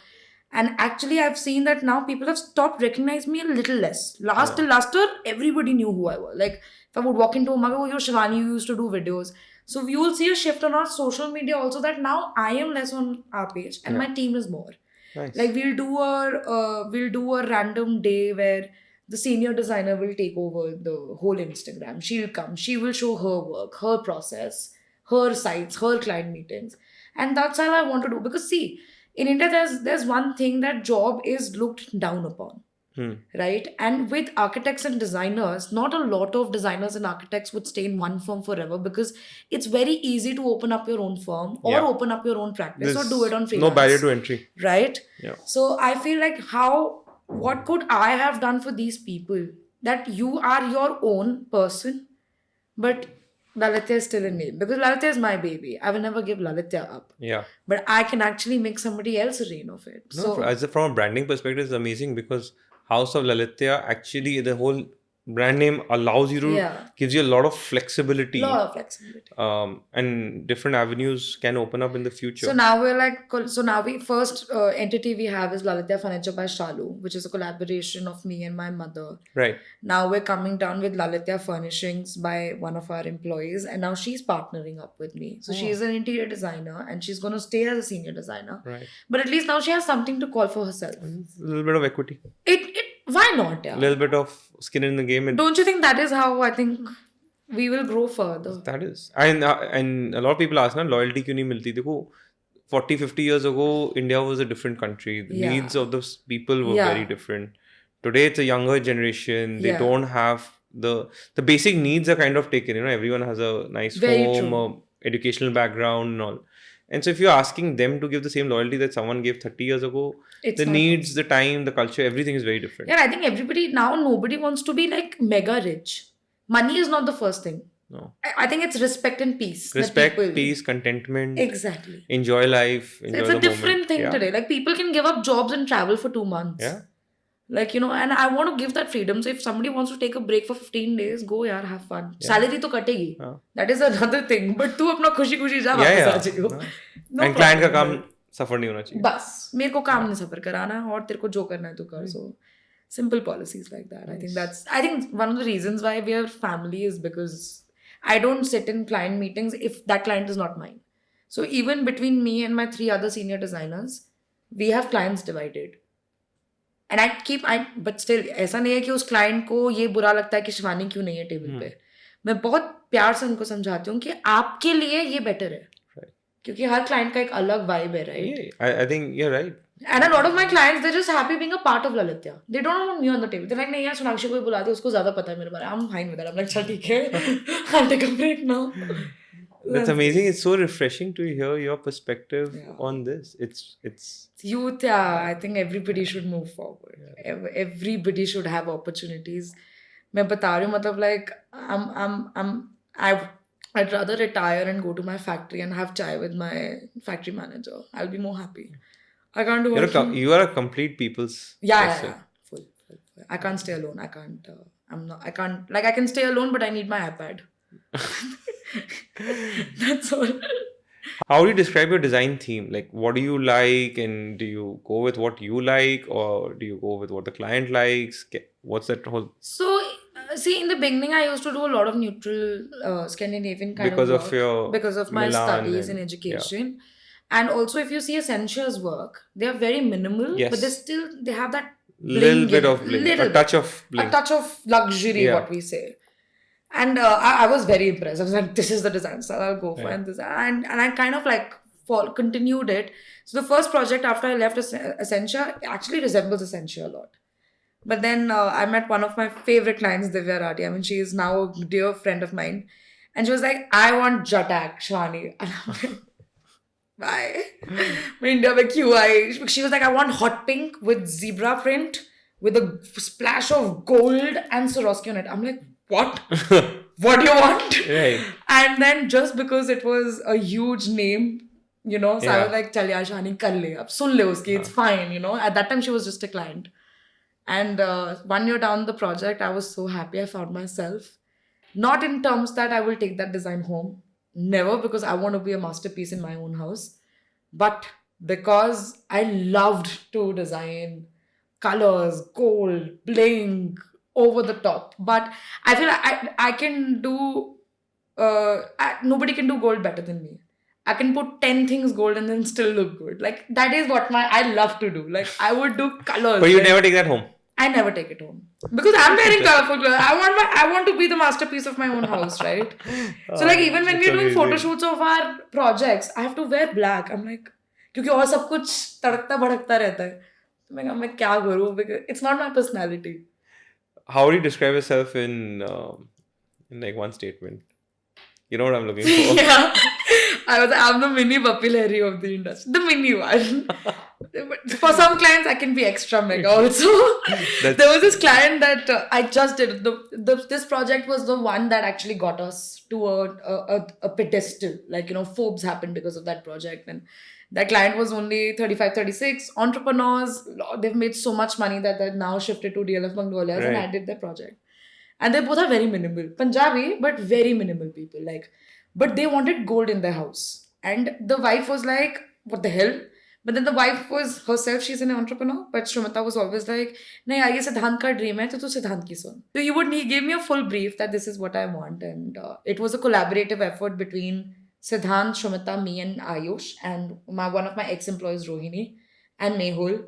And actually, I've seen that now people have stopped recognizing me a little less. Till last year, everybody knew who I was. Like if I would walk into a mug, oh, you're Shivani, you used to do videos. So you will see a shift on our social media also that now I am less on our page and my team is more. Nice. Like we'll do a random day where the senior designer will take over the whole Instagram. She'll come, she will show her work, her process, her sites, her client meetings. And that's all I want to do. Because see, in India, there's one thing that job is looked down upon. Right? And with architects and designers, not a lot of designers and architects would stay in one firm forever because it's very easy to open up your own firm or Yeah. open up your own practice or There's do it on freelance. no barrier to entry. Right? Yeah. So I feel like what could I have done for these people? That you are your own person, but Lalitya is still a name. Because Lalitya is my baby. I will never give Lalitya up. Yeah. But I can actually make somebody else a reign of it. No, So from a branding perspective, it's amazing because House of Lalittya, actually the whole brand name allows you to, gives you a lot of flexibility. lot of flexibility. And different avenues can open up in the future. So now we first entity we have is Lalitya Furniture by Shalu, which is a collaboration of me and my mother. Right. Now we're coming down with Lalitya Furnishings by one of our employees, and now she's partnering up with me. So she's an interior designer, and she's going to stay as a senior designer. Right. But at least now she has something to call for herself. A little bit of equity. Why not? Yeah. A little bit of skin in the game. Don't you think that is how I think we will grow further? That is. And a lot of people ask, na, loyalty kyun nahi milti? Dekho, 40, 50 years ago, India was a different country. The needs of those people were very different. Today, it's a younger generation. They don't have the basic needs are kind of taken. You know, everyone has a nice home, a educational background and all. And so if you're asking them to give the same loyalty that someone gave 30 years ago, the needs, the time, the culture, everything is very different. Yeah, I think nobody wants to be like mega rich. Money is not the first thing. No. I think it's respect and peace. Respect, peace, contentment. Exactly. Enjoy life. Enjoy it's a different thing today. Like people can give up jobs and travel for 2 months. Yeah. Like, and I want to give that freedom. So if somebody wants to take a break for 15 days, go yaar, have fun. Salary to kategi. That is another thing. But tu apna khushi ja वापस आ जाइयो. And client का काम suffer नहीं होना चाहिए. बस मेरे को काम नहीं सफर कराना है और तेरे को जो करना है तो कर. So simple policies like that. I think one of the reasons why we are family is because I don't sit in client meetings if that client is not mine. So even between me and my 3 other senior designers, we have clients divided. And but still, ऐसा नहीं है कि उस client को ये बुरा लगता है कि शिवानी क्यों नहीं है टेबल पे. मैं बहुत प्यार से उनको समझाती हूँ कि आपके लिए ये better है. क्योंकि हर client का एक अलग vibe है, right? Yeah, I think you're right. And a lot of my clients, they're just happy being a part of Lalitya. They don't want me on the table. They're like, नहीं यार सोनाक्षी को ही बुला दे, उसको ज़्यादा पता है मेरे बारे में. I'm fine with that. I'm like, चल ठीक है, I'll take a break now. That's amazing. It's so refreshing to hear your perspective on this. It's youth. Yeah, I think everybody should move forward. Everybody should have opportunities. मैं बता रही हूँ, मतलब like I'd rather retire and go to my factory and have chai with my factory manager. I'll be more happy. I can't do it. You are a complete people's person. Yeah. Full. I can't stay alone. I can't. Like I can stay alone, but I need my iPad. That's all. How do you describe your design theme? Like, what do you like, and do you go with what you like, or do you go with what the client likes? What's that whole? So, see, in the beginning, I used to do a lot of neutral Scandinavian kind of work because of my studies in education. And also, if you see Essentia's work, they are very minimal, but they have that little bit of bling, a touch of bling. A touch of luxury, what we say. And I was very impressed. I was like, this is the design style I'll go for. And I kind of like continued it. So the first project after I left Essentia actually resembles Essentia a lot. But then I met one of my favorite clients, Divya Rathi. I mean, she is now a dear friend of mine. And she was like, I want Jatak, Shivani. And I'm like, why? मैं India में क्यों आई? She was like, I want hot pink with zebra print with a splash of gold and Swarovski on it. I'm like, what? What do you want? Right. And then just because it was a huge name, you know, so I Yeah. was like, चल यार शानी कर ले, अब सुन ले उसकी, it's fine, you know. At that time, she was just a client. And 1 year down the project, I was so happy I found myself. Not in terms that I will take that design home. Never, because I want to be a masterpiece in my own house. But because I loved to design colors, gold, bling, over the top. But I feel I can do, nobody can do gold better than me. I can put 10 things gold and then still look good. Like, that is what I love to do. Like, I would do colors. But you like, never take that home. I never take it home because I'm wearing colorful clothes. I want to be the masterpiece of my own house, right? So like even when That's we're doing amazing. photo shoots of our projects, I have to wear black. I'm like, क्योंकि और सब कुछ तड़कता भड़कता रहता है. तो मैं क्या करूँ? Because it's not my personality. How would you describe yourself in like one statement? You know what I'm looking for. Yeah, I'm the mini Puppy Larry of the industry, the mini one. But for some clients, I can be extra mega also. There was this client that I just did. This project was the one that actually got us to a pedestal. Like, you know, Forbes happened because of that project. And that client was only 35, 36. Entrepreneurs, they've made so much money that they've now shifted to DLF Magnolias, and I Right. did their project. And they both are very minimal. Punjabi, but very minimal people. Like, but they wanted gold in their house. And the wife was like, what the hell? But then the wife was herself, she's an entrepreneur. But Shrimata was always like, nahi, yaar, ye Siddhant ka dream hai, to tu Siddhant ki sun. So he gave me a full brief that this is what I want. And it was a collaborative effort between Siddhant, Shrimata, me, and Ayush, and one of my ex-employees, Rohini, and Mehul.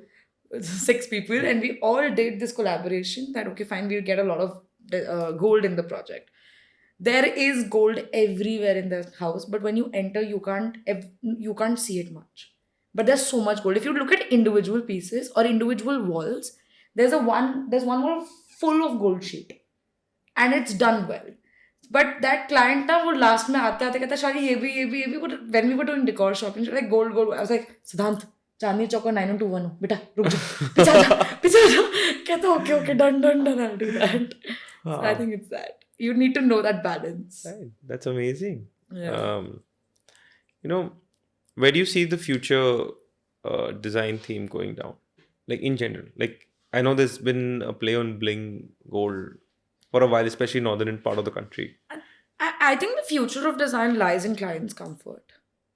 6 people, and we all did this collaboration that, okay, fine, we'll get a lot of gold in the project. There is gold everywhere in the house, but when you enter, you can't see it much. But there's so much gold. If you look at individual pieces or individual walls, there's one wall full of gold sheet, and it's done well. But that client ना वो last में आते आते कहता शादी ये भी when we were doing decor shopping, like gold. I was like, Siddhant, Chandni Chowk 9121 हो बेटा, रुक जा, पीछे आ जा, पीछे आ जा. कहता okay, done, I'll do that. So I think it's that. You need to know that balance. Right. That's amazing. Yeah. You know, where do you see the future design theme going down? Like in general, like I know there's been a play on bling gold for a while, especially northern part of the country. I think the future of design lies in clients' comfort.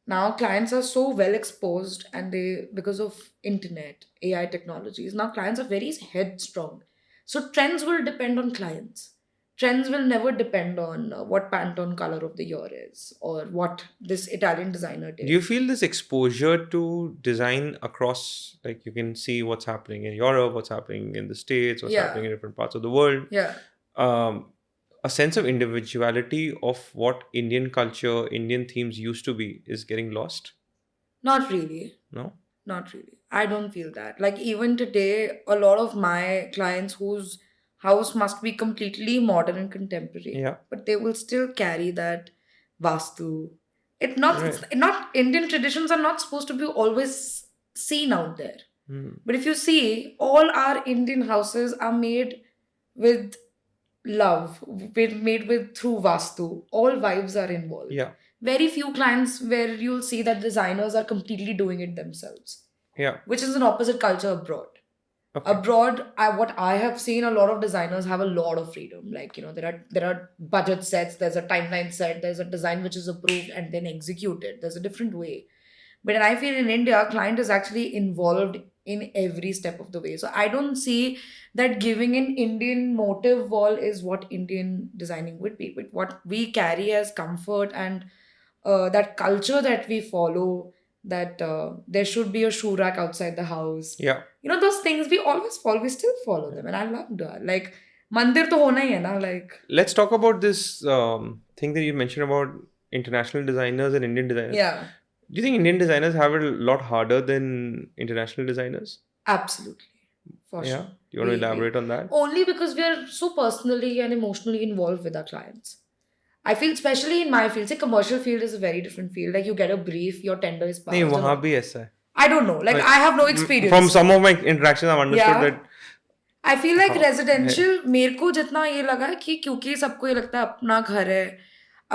Now clients are so well exposed, and because of internet, AI technologies, now clients are very headstrong. So trends will depend on clients. Trends will never depend on what Pantone color of the year is or what this Italian designer did. Do you feel this exposure to design across, like you can see what's happening in Europe, what's happening in the States, what's Yeah. happening in different parts of the world? Yeah. A sense of individuality of what Indian culture, Indian themes used to be is getting lost? Not really. No? Not really. I don't feel that. Like even today, a lot of my clients whose house must be completely modern and contemporary, Yeah. but they will still carry that vastu. It's not Indian traditions are not supposed to be always seen out there. But if you see, all our Indian houses are made with love, made with through vastu. All vibes are involved. Yeah. Very few clients where you'll see that designers are completely doing it themselves, Yeah. which is an opposite culture abroad. Okay. Abroad, what I have seen, a lot of designers have a lot of freedom. Like, you know, there are budget sets, there's a timeline set, there's a design which is approved and then executed. There's a different way. But I feel in India, client is actually involved in every step of the way. So I don't see that giving an Indian motive wall is what Indian designing would be. But what we carry as comfort and that culture that we follow, that there should be a shoe rack outside the house. Yeah. You know, those things we always follow, we still follow them. And I love that. Like, mandir to hona hi hai na, like. Let's talk about this thing that you mentioned about international designers and Indian designers. Yeah. Do you think Indian designers have it a lot harder than international designers? Absolutely. For Yeah. sure. Do you want to elaborate on that? Only because we are so personally and emotionally involved with our clients. I feel, especially in my field, say commercial field is a very different field. Like you get a brief, your tender is passed. नहीं and वहाँ all. भी ऐसा है. I don't know. Like I have no experience. From some of my interactions, I've understood Yeah. that. I feel like हाँ, residential मेरे को जितना ये लगा है कि क्योंकि सबको ये लगता है अपना घर है,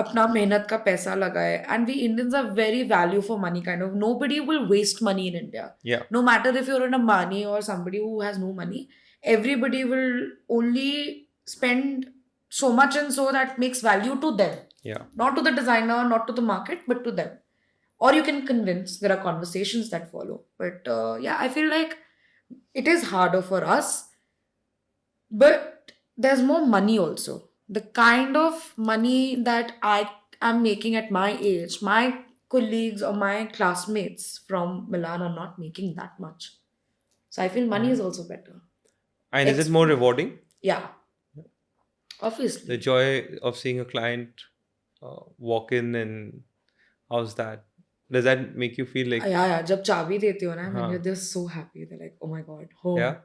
अपना मेहनत का पैसा लगा है, and we Indians are very value for money kind of. Nobody will waste money in India. Yeah. No matter if you're in a Ambani or somebody who has no money, everybody will only spend so much and so that makes value to them. Yeah. Not to the designer, not to the market, but to them. Or you can convince. There are conversations that follow. But yeah, I feel like it is harder for us. But there's more money also. The kind of money that I am making at my age, my colleagues or my classmates from Milan are not making that much. So I feel money is also better. And is it more rewarding? Yeah. Obviously. The joy of seeing a client walk in and how's that? Does that make you feel like... Yeah. जब चाबी देते हो ना, when they're so happy. They're like, oh my God, home. Yeah.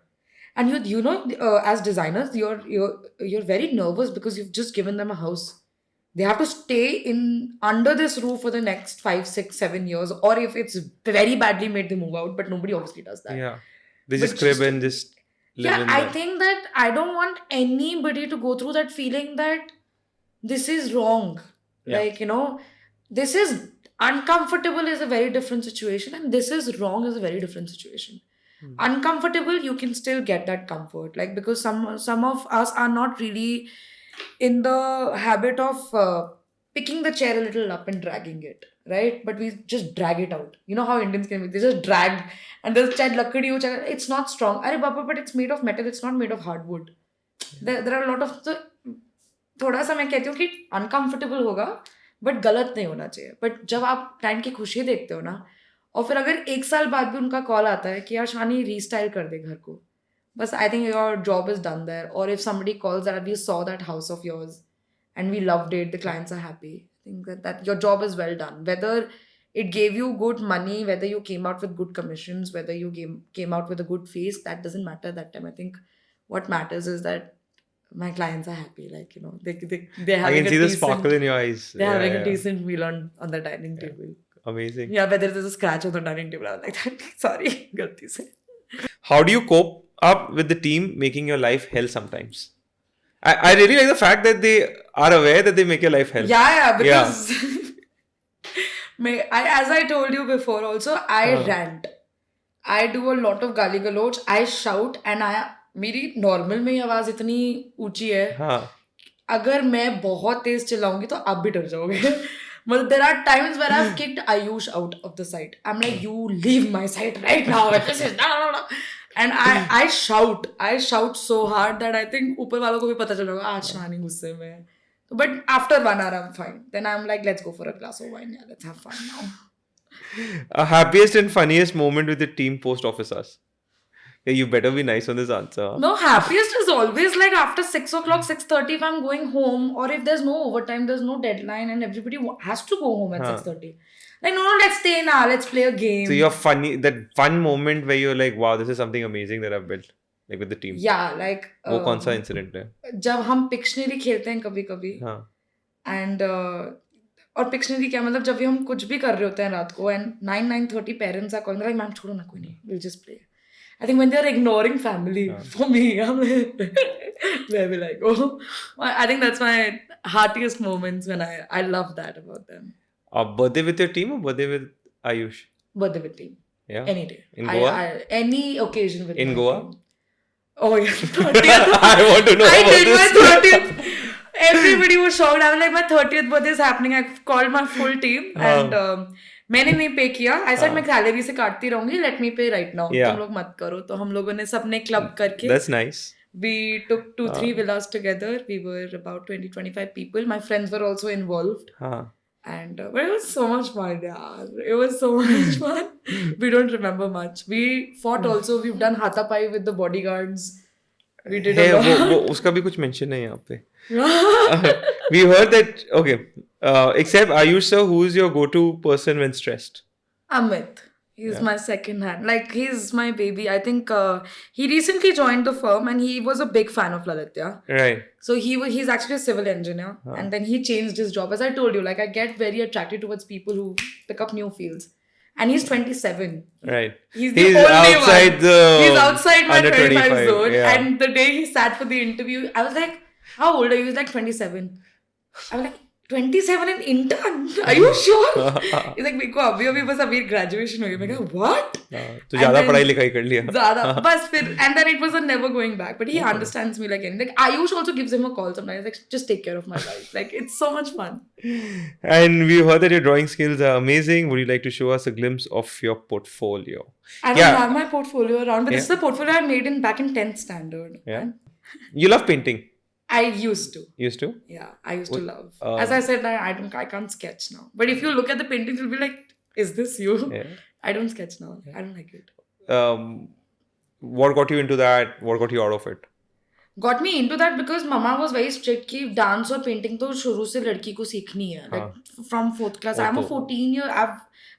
And you know, as designers, you're very nervous because you've just given them a house. They have to stay in under this roof for the next 5, 6, 7 years. Or if it's very badly made, they move out. But nobody obviously does that. Yeah. They just crib and just live in there. I think that I don't want anybody to go through that feeling that this is wrong. Yeah. Like, you know, this is uncomfortable is a very different situation. And this is wrong is a very different situation. Uncomfortable, you can still get that comfort, like because some of us are not really in the habit of picking the chair a little up and dragging it, right? But we just drag it out. You know how Indians can be, they just drag and there's chair lakdi, it's not strong. Arey baba, but it's made of metal, it's not made of hardwood. There are a lot of, so थोड़ा सा मैं कहती हूँ कि uncomfortable होगा, but गलत नहीं होना चाहिए. But जब आप client की खुशी देखते हो ना, और फिर अगर 1 साल बाद भी उनका कॉल आता है कि यार शिवानी रीस्टाइल कर दे घर को, बस I think your job is done there. और if somebody calls that we saw that house of yours and we loved it, the clients are happy, I think that your job is well done. Whether it gave you good money, whether you came out with good commissions, whether you came out with a good face, that doesn't matter that time. I think what matters is that my clients are happy, like, you know, they're having I can see the sparkle in your eyes. They're having a decent meal on the dining table. Amazing. Yeah, whether there's a scratch on the dining table, I was like that. Sorry, galti se. How do you cope up with the team making your life hell sometimes? I really like the fact that they are aware that they make your life hell. Yeah, because as I told you before also, I rant. I do a lot of गाली गलौज. I shout and मेरी normal में आवाज इतनी ऊंची है. हाँ. अगर मैं बहुत तेज चिल्लाऊंगी तो आप भी डर जाओगे. But there are times where I've kicked Ayush out of the site. I'm like, you leave my site right now. This is no. And I shout so hard that I think ऊपर वालों को भी पता चलेगा आज शिवानी गुस्से में है. But after 1 hour, I'm fine. Then I'm like, let's go for a glass of wine. Yeah, let's have fun now. A happiest and funniest moment with the team post office hours. Yeah, you better be nice on this answer. No, happiest is always like after 6 o'clock, 6:30 if I'm going home, or if there's no overtime, there's no deadline and everybody has to go home at 6:30. Like, no, let's stay now, let's play a game. So you're funny, that fun moment where you're like, wow, this is something amazing that I've built. Like with the team. Yeah, like... वो कौन सा incident है? जब हम Pictionary खेलते हैं कभी-कभी. हाँ. And... और Pictionary क्या मतलब जब भी हम कुछ भी कर रहे होते हैं रात को and 9:30 parents are calling, like, ma'am छोड़ो ना, कोई नहीं, we'll just play. I think when they're ignoring family, for me, I'm like, where will I go? I think that's my heartiest moments when I love that about them. Birthday with your team or birthday with Ayush? Birthday with team. Yeah. Any day. In Goa? Any occasion with In my Goa? team. Oh yeah, 30th. I want to know I about did this. my 30th. Everybody was shocked. I was like, my 30th birthday is happening. I called my full team and मैंने नहीं पे किया. I said मैं salary से काटती रहूंगी. Let me pay right now. तुम लोग मत करो. तो हम लोगों ने सबने क्लब करके. That's nice. We took 2-3 villas together. We were about 20-25 people. My friends were also involved. And but it was so much fun. Yeah, it was so much fun. We don't remember much. We fought also. We've done hatapai with the bodyguards. We did a lot. वो उसका भी कुछ mention है यहाँ पे. We heard that. Okay. Except Ayush sir, who is your go-to person when stressed? Amit. He's Yeah. my second hand. Like, he's my baby. I think he recently joined the firm and he was a big fan of Lalitya. Right. So he's actually a civil engineer. And then he changed his job. As I told you, like, I get very attracted towards people who pick up new fields. And he's 27. Right. He's the He's only outside one. the He's outside my under 25 25. zone. Yeah. And the day he sat for the interview, I was like, how old are you? He was like 27. I was like, 27 and intern? Are you sure? He's like, मेरे को अभी बस अभी graduation हुई. मैं कहा, what? तो ज़्यादा पढ़ाई लिखाई कर लिया. ज़्यादा बस फिर and then it was a never going back. But he understands me like anything. Like Ayush also gives him a call sometimes. Like, just take care of my life. Like, it's so much fun. And we heard that your drawing skills are amazing. Would you like to show us a glimpse of your portfolio? I don't have my portfolio around, but this is the portfolio I made back in 10th standard. Yeah. You love painting. I used to. Used to? Yeah, I used to love. As I said, I can't sketch now. But if you look at the paintings, you'll be like, is this you? Yeah. I don't sketch now. I don't like it. What got you into that? What got you out of it? Got me into that because mama was very strict कि dance और painting तो शुरू से लड़की को सीखनी है. Like from 4th class. I'm a 14-year.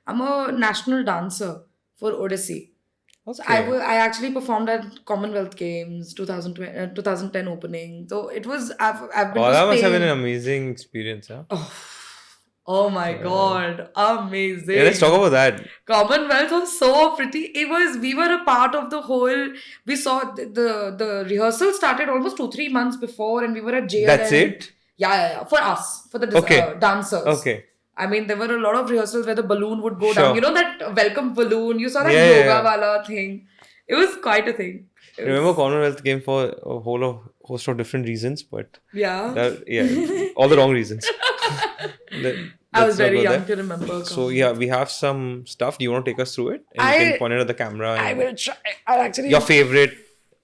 I'm a national dancer for Odissi. So I actually performed at Commonwealth Games 2010 opening. So it was I've been to that must Spain. have been an amazing experience, huh? Oh my god, amazing. Yeah, let's talk about that. Commonwealth was so pretty. We were a part of the whole, we saw the rehearsal started almost 2-3 months before and we were at JLN. That's it? Yeah. For us, for the dancers. Okay. I mean, there were a lot of rehearsals where the balloon would go down. You know that welcome balloon? You saw that yoga wala thing. It was quite a thing. I remember Commonwealth came for a host of different reasons, but all the wrong reasons. I was very young to remember. So we have some stuff. Do you want to take us through it? And you can point it at the camera. I will try. I'll actually. Your favorite.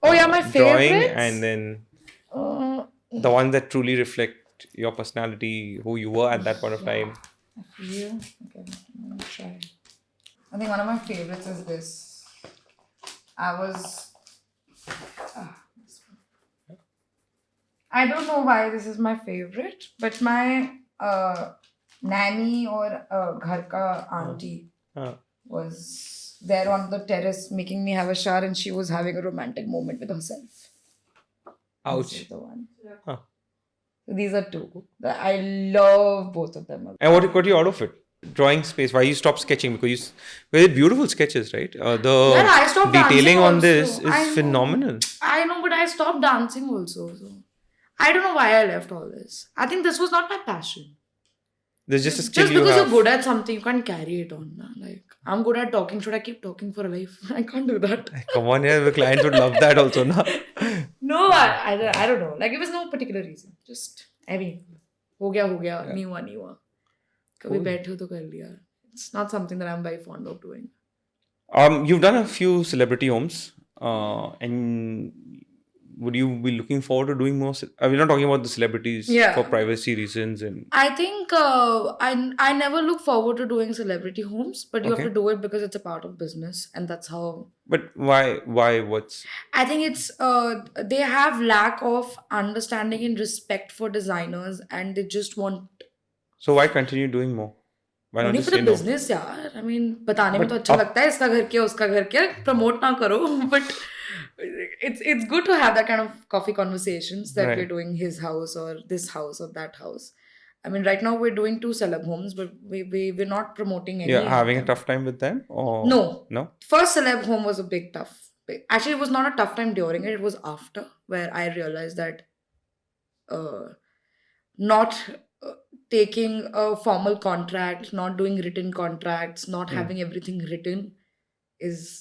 My drawing, favorites? and then the ones that truly reflect your personality, who you were at that point of time. Okay, let me try. I think one of my favorites is this. I don't know why this is my favorite, but my nanny or ghar ka auntie was there on the terrace making me have a shower and she was having a romantic moment with herself. Ouch. This is the one. Huh. So these are two. I love both of them. And what got you out of it? Drawing space. Why you stopped sketching? Because they're beautiful sketches, right? I stopped detailing on also. this is phenomenal. I know, but I stopped dancing also. So I don't know why I left all this. I think this was not my passion. There's just a skill Just because you're good at something, you can't carry it on. Like, I'm good at talking. Should I keep talking for a life? I can't do that. Come on, the clients would love that also, na? No, I don't know. Like, it was no particular reason. Just, I mean, हो गया, नहीं हुआ. कभी बैठे हो तो कर लिया. It's not something that I'm very fond of doing. You've done a few celebrity homes, and would you be looking forward to doing more? We're not talking about the celebrities for privacy reasons, and I think I never look forward to doing celebrity homes, but you have to do it because it's a part of business, and that's how. But why? What's? I think it's they have lack of understanding and respect for designers, and they just want. So why continue doing more? Why not Only just for say the business, यार. I mean, बताने में तो अच्छा लगता है. इसका घर क्या, उसका घर क्या. Promote ना करो, but it's good to have that kind of coffee conversations that we're doing his house or this house or that house. I mean, right now we're doing 2 celeb homes, but we're not promoting any. You're having a tough time with them, or no. First celeb home was a big tough. Actually, it was not a tough time during it. It was after where I realized that not taking a formal contract, not doing written contracts, not having everything written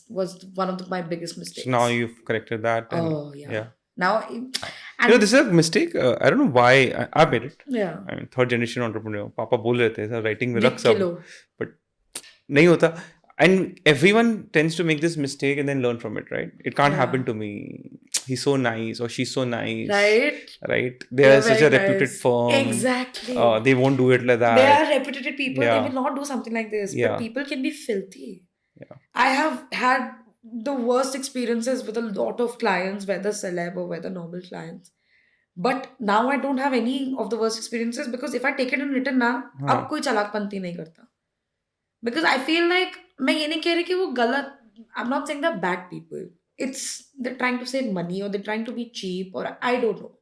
was one of my biggest mistakes. So now you've corrected that. And, Now, this is a mistake. I don't know why I made it. Yeah. I mean, third generation entrepreneur. Papa बोल रहे थे, writing में रख सब, but नहीं होता. And everyone tends to make this mistake and then learn from it, right? It can't happen to me. He's so nice or she's so nice. Right? They are such a reputed firm. Exactly. They won't do it like that. They are reputed people. They will not do something like this. But people can be filthy. Yeah. I have had the worst experiences with a lot of clients, whether celeb or whether normal clients. But now I don't have any of the worst experiences because if I take it in written now, अब कोई चालाकपंती नहीं करता. Because I feel like मैं ये नहीं कह रही कि वो गलत, I'm not saying they're bad people. It's they're trying to save money or they're trying to be cheap or I don't know.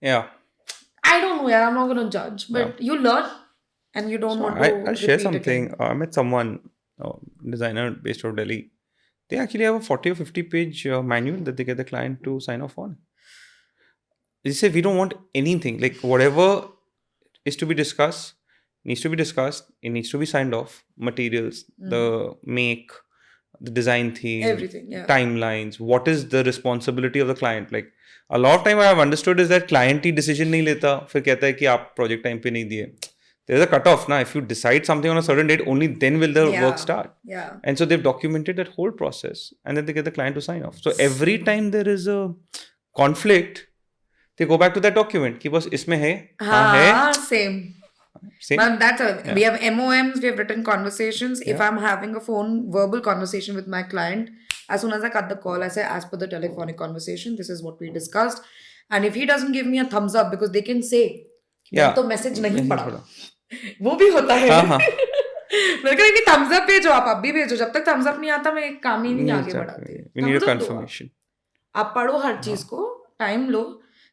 Yeah, I don't know, yeah, I'm not gonna judge. yeah. But you learn and you don't So want I'll to share repeat something. again. I met someone, designer based out of Delhi. They actually have a 40 or 50 page manual that they get the client to sign off on. They say we don't want anything, like whatever is to be discussed needs to be discussed. It needs to be signed off. Materials, the make, the design theme, Everything, yeah. timelines. What is the responsibility of the client? Like a lot of time I have understood is that client he decision नहीं लेता, फिर कहता है कि आप project time पे नहीं दिए. There's a cutoff now. If you decide something on a certain date, only then will the work start. Yeah. And so they've documented that whole process, and then they get the client to sign off. So every time there is a conflict, they go back to that document. कि बस इसमें है, हाँ है, Same. same. But that's we have MOMs, we have written conversations. If I'm having a verbal conversation with my client, as soon as I cut the call, I say, as per the telephonic conversation, this is what we discussed. And if he doesn't give me a thumbs up, because they can say, Yeah. तो message नहीं पढ़ा, वो भी होता है। मैं कह रही thumbs up भेजो, आप अब भी भेजो, जब तक thumbs up नहीं आता मैं काम ही नहीं आगे बढ़ाती। We need a confirmation. आप पढ़ो हर चीज को, time low,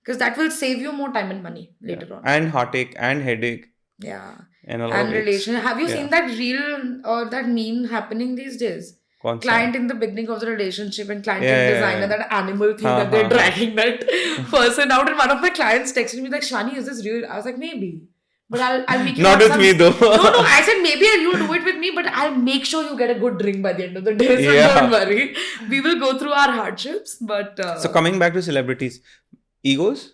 because that will save you more time and money later on. And heartache and headache. Yeah. And a lot of relation. Have you seen that reel or that meme happening these days? Client in the beginning of the relationship and client and designer, that animal thing that they're dragging that person out. And one of my clients texted me like, Shivani, is this real? I was like, maybe. But I'll make you not with me though. No, I said maybe you'll do it with me, but I'll make sure you get a good drink by the end of the day. So don't worry. We will go through our hardships. But so coming back to celebrities, egos?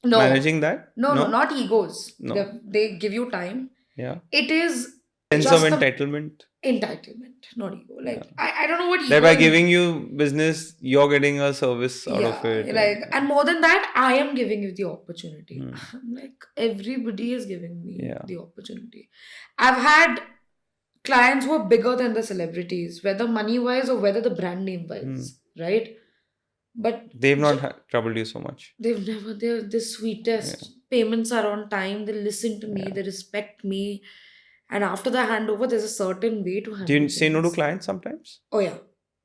No. Managing that? No, not egos. No. They give you time. Yeah. It is sense of entitlement. Entitlement, not ego. Like I don't know what ego. That by giving you business, you're getting a service out of it. Like, and more than that, I am giving you the opportunity. I'm like, everybody is giving me the opportunity. I've had clients who are bigger than the celebrities, whether money wise or whether the brand name wise, right? But they've not troubled you so much. They've never. They're the sweetest. Payments are on time. They listen to me. They respect me. And after the handover, there's a certain way to handle. Do you say no to clients sometimes? Oh yeah,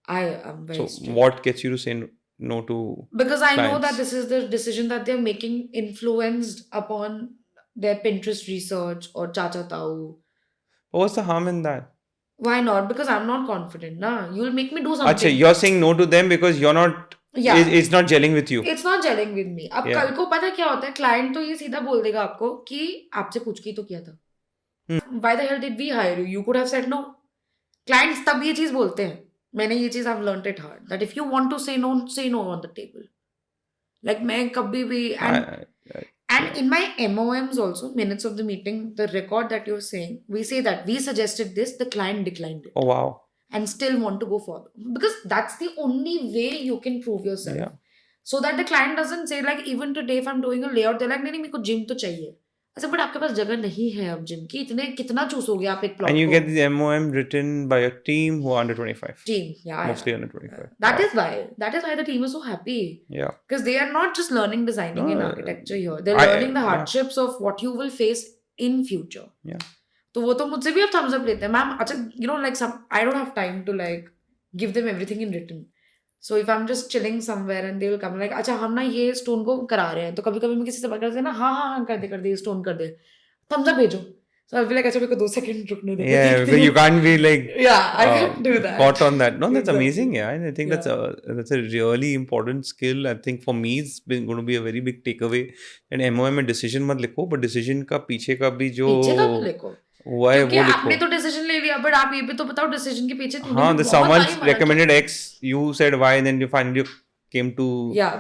I am very. So what gets you to say no to? Because I know that this is the decision that they're making, influenced upon their Pinterest research or Chacha Tau. What's the harm in that? Why not? Because I'm not confident. Nah, you'll make me do something. Achha, you're saying no to them because you're not. Yeah. It's not gelling with you. It's not gelling with me. अब कल को पता क्या होता है? Client तो ये सीधा बोल देगा आपको कि आपसे पूछ के तो किया था. Why the hell did we hire you? You could have said no. Clients तब ये चीज बोलते हैं. मैंने ये चीज I've learned it hard. That if you want to say no on the table. Like मैं कभी भी and in my MOMs also, minutes of the meeting, the record that you're saying, we say that we suggested this, the client declined it. Oh wow. And still want to go further. Because that's the only way you can prove yourself. Yeah. So that the client doesn't say like, even today if I'm doing a layout, they're like, नहीं मेरे को gym तो चाहिए. अच्छा, but आपके पास जगह नहीं है अब जिम की, इतने कितना चूसोगे आप एक प्लॉट को? And you get the MOM written by a team who are under 25. Team, yeah. Mostly under 25. That is why the team is so happy. Yeah. Because they are not just learning designing and architecture here. They're learning the hardships of what you will face in future. Yeah. तो वो तो मुझसे भी अब thumbs up लेते हैं. Ma'am, अच्छा, you know, like I don't have time to like give them everything in written. So if I'm just chilling somewhere and they will come like, अच्छा हम ना ये स्टोन को करा रहे हैं, तो कभी कभी मैं किसी से बात करते हैं ना, हाँ कर दे स्टोन कर दे, thumbs up भेजो. So I'll be like, अच्छा मेरे को 2 सेकंड रुकने दे. Yeah, because you can't be like I can't do that. Caught on that. No, that's amazing. Yeah, and I think that's a really important skill. I think for me it's been going to be a very big takeaway. And MOM में decision मत लिखो, but decision का पीछे का भी जो लिखो. हुआ है वो लिखो. आपने तो डिसीजन ले लिया, बट आप ये भी तो बताओ डिसीजन के पीछे हाँ, the someone recommended X, you said Y, and then you finally came to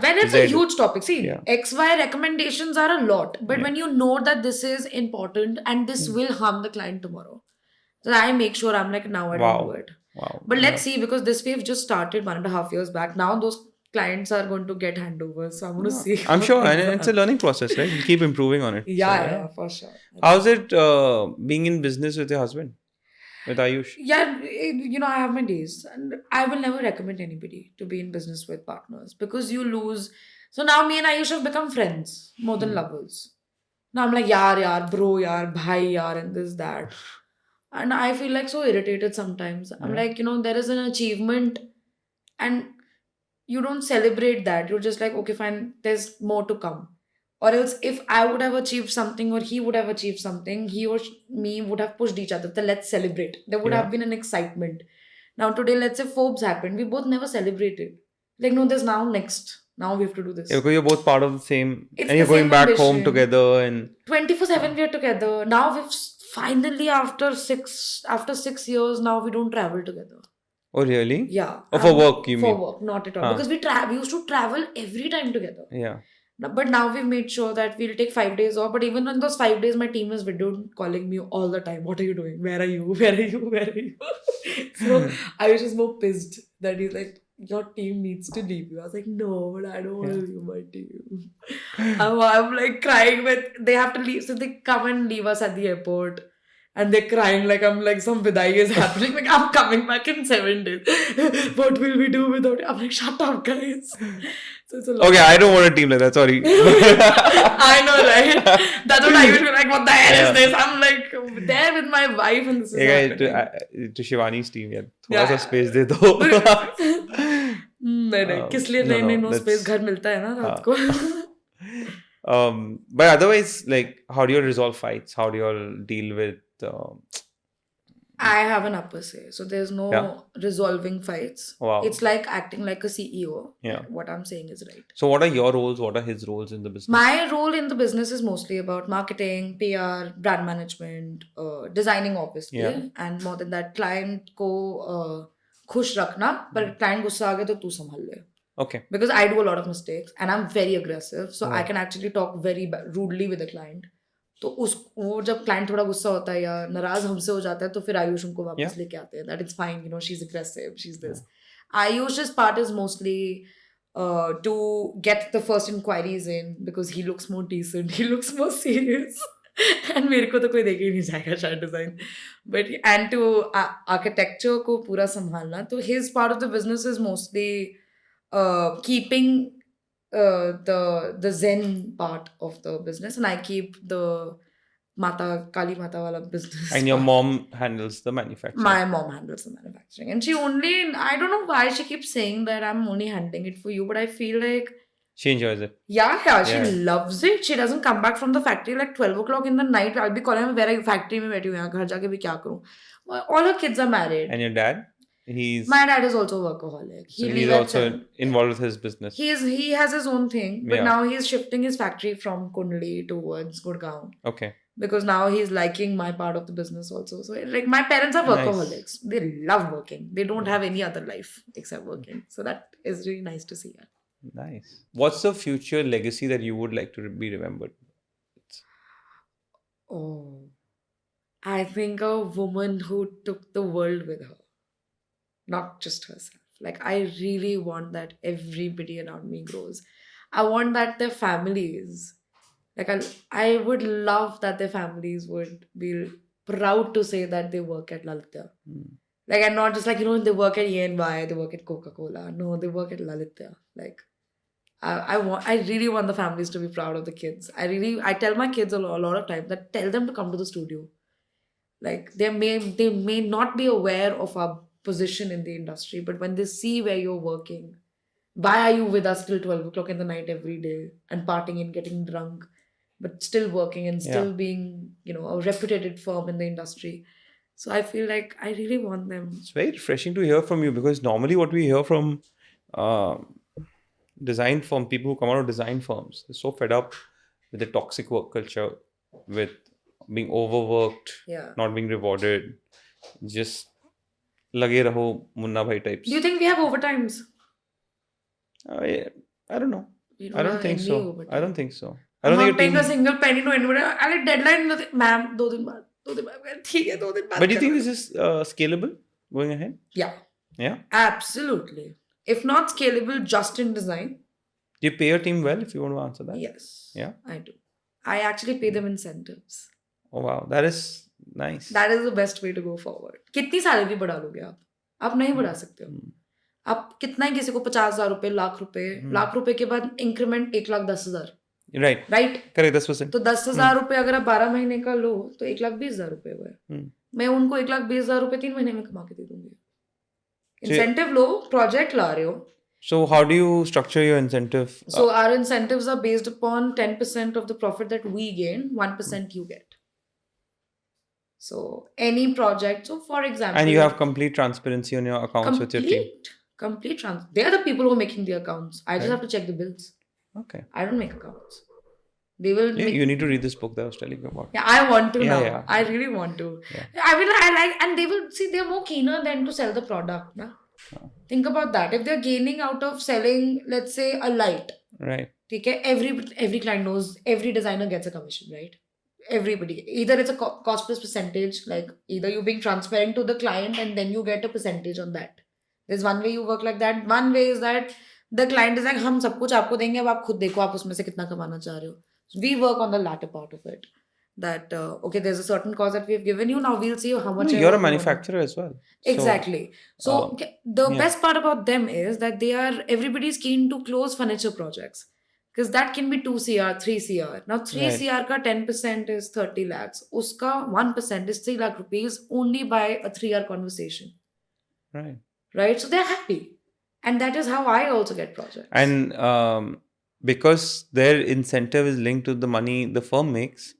when it's a huge topic. See, XY recommendations are a lot, but when you know that this is important and this will harm the client tomorrow, so I make sure I'm like, now I don't do it. Wow. But let's see, because this wave just started 1.5 years back. Now those clients are going to get handovers, so I'm going to see. I'm sure, and it's a learning process, right? You keep improving on it. Yeah, for sure. How's it being in business with your husband, with Ayush? Yeah, you know, I have my days, and I will never recommend anybody to be in business with partners because you lose. So now me and Ayush have become friends more than lovers. Now I'm like, yaar, bro, yaar, bhai, yaar, and this, that. And I feel like so irritated sometimes. I'm Yeah. like, there is an achievement and you don't celebrate that. You're just like, okay, fine, there's more to come. Or else, if I would have achieved something or he would have achieved something, he or me would have pushed each other. Then let's celebrate. There would Yeah. have been an excitement. Now, today, let's say Forbes happened. We both never celebrated. Like, no, there's now next. Now we have to do this. Yeah, because you're both part of the same, It's and you're the going same back home ambition. together, and 24/7 we are together. Now we've finally, after 6 years, now we don't travel together. oh really? Yeah. Oh, for work you For mean? work, not at all. Huh. Because we used to travel every time together. Yeah. But now we've made sure that we'll take 5 days off. But even on those 5 days, my team is video calling me all the time. What are you doing? Where are you? Where are you? Where are you? So I was just more pissed that he's like, your team needs to leave you. I was like, no, but I don't want to leave my team. I'm like crying when they have to leave. So they come and leave us at the airport. And they're crying like I'm like some vidai is happening. Like I'm coming back in 7 days. What will we do without you? I'm like, shut up, guys. So it's a lot. Okay, I don't want a team like that. Sorry. I know, right? That's what I used to be like. What the hell Yeah. is this? I'm like there with my wife, and this is Yeah, happening. to Shivani's team, yeah. थोड़ा Yeah. सा space दे दो. नहीं किस लिए No, नहीं no, no space घर मिलता है ना रात को. But otherwise, like, how do you resolve fights? How do you all deal with? I have an upper say, so there's no resolving fights. Wow. It's like acting like a CEO. Yeah. What I'm saying is right. So, what are your roles? What are his roles in the business? My role in the business is mostly about marketing, PR, brand management, designing, obviously, Yeah. and more than that, client को खुश रखना. पर client गुस्सा आ गया तो तू संभाल ले. Okay. Because I do a lot of mistakes and I'm very aggressive, so Yeah. I can actually talk very rudely with the client. तो वो जब क्लाइंट थोड़ा गुस्सा होता है या नाराज हमसे हो जाता है तो फिर आयुष उनको वापस लेके आते हैं. That it's fine, she's aggressive, she's this. Ayush's part is mostly to get the first inquiries in because he looks more decent, he looks more serious. And मेरे को तो कोई देख ही नहीं जाएगा शायद design. But and to architecture को पूरा संभालना, तो his part of the business is mostly keeping the Zen part of the business, and I keep the Kali Mata wala business. And your mom handles the manufacturing. My mom handles the manufacturing, and I don't know why she keeps saying that I'm only handling it for you, but I feel like She enjoys it. yeah, she loves it. She doesn't come back from the factory like 12 o'clock in the night. I'll be calling her, where are you? Factory में बैठी हूँ यहाँ, घर जाके भी क्या करूँ? All her kids are married. And your dad? My dad is also a workaholic. He's also involved with his business. He has his own thing, but Yeah. now he's shifting his factory from Kundli towards Gurgaon Okay. because now he's liking my part of the business also. So like my parents are workaholics. They love working. They don't have any other life except working. So that is really nice to see. Nice. What's the future legacy that you would like to be remembered? Oh, I think a woman who took the world with her. Not just herself. Like, I really want that everybody around me grows. I want that their families, like, I would love that their families would be proud to say that they work at Lalittya. Like, and not just like, they work at ENY, they work at Coca-Cola. No, they work at Lalittya. Like, I really want the families to be proud of the kids. I tell my kids a lot of times that tell them to come to the studio. Like, they may not be aware of our position in the industry, but when they see where you're working, why are you with us till 12 o'clock in the night every day and partying and getting drunk, but still working and still being, a reputed firm in the industry? So I feel like I really want them. It's very refreshing to hear from you, because normally what we hear from design firm, people who come out of design firms, they're so fed up with the toxic work culture, with being overworked, not being rewarded, just lage raho munna bhai types. Do you think we have overtimes? I don't know. I don't think so. I don't think so. I I'm don't not think paying a single penny to anybody. I like deadline, ma'am, 2 दिन बाद. ठीक है, 2 दिन बाद. But do you think this is scalable going ahead? Yeah. Yeah? Absolutely. If not scalable just in design. Do you pay your team well, if you want to answer that? Yes. Yeah? I do. I actually pay them incentives. Oh wow, that is nice. That is the best way to go forward. कितनी salary बढ़ा लोगे आप? आप नहीं बढ़ा सकते हो. आप कितना ही किसी को 50,000 रुपए, लाख रुपए के बाद इंक्रीमेंट 1,10,000. Right. Right. Correct, 10%. तो 10,000 रुपए अगर आप 12 महीने का लो तो 1,20,000 रुपए हुए. मैं उनको 1,20,000 रुपए 3 महीने में कमा के दे दूंगी. So- इंसेंटिव लो, प्रोजेक्ट ला रहे हो. So how do you structure your incentive? So our incentives are based upon 10% of the profit that we gain, 1% you get. So any project. So for example, And you have complete transparency on your accounts with your team. complete they are the people who are making the accounts. I just Right. have to check the bills. Okay. I don't make accounts. They will Yeah, make. you need to read this book that I was telling you about. Yeah, I want to Yeah, now. yeah. I really want to. Yeah. I mean, I like, and they will see they're more keener than to sell the product. Na? Think about that. If they're gaining out of selling, let's say, a light, Right. okay, every client knows, every designer gets a commission, right? Everybody. Either it's a cost plus percentage, like either you being transparent to the client and then you get a percentage on that. There's one way you work like that. One way is that the client is like, हम सब कुछ आपको देंगे, अब आप खुद देखो आप उसमें से कितना कमाना चाह रहे हो. So we work on the latter part of it. That okay, there's a certain cost that we've given you. Now we'll see how much. No, you're a manufacturer as well. Exactly. So the yeah. best part about them is that everybody's keen to close furniture projects. Because that can be 2 CR, 3 CR. Now 3 Right. CR ka 10% is 30 lakhs. Uska 1% is 3 lakh rupees only by a 3-hour conversation. Right. Right? So they're happy. And that is how I also get projects. And because their incentive is linked to the money the firm makes,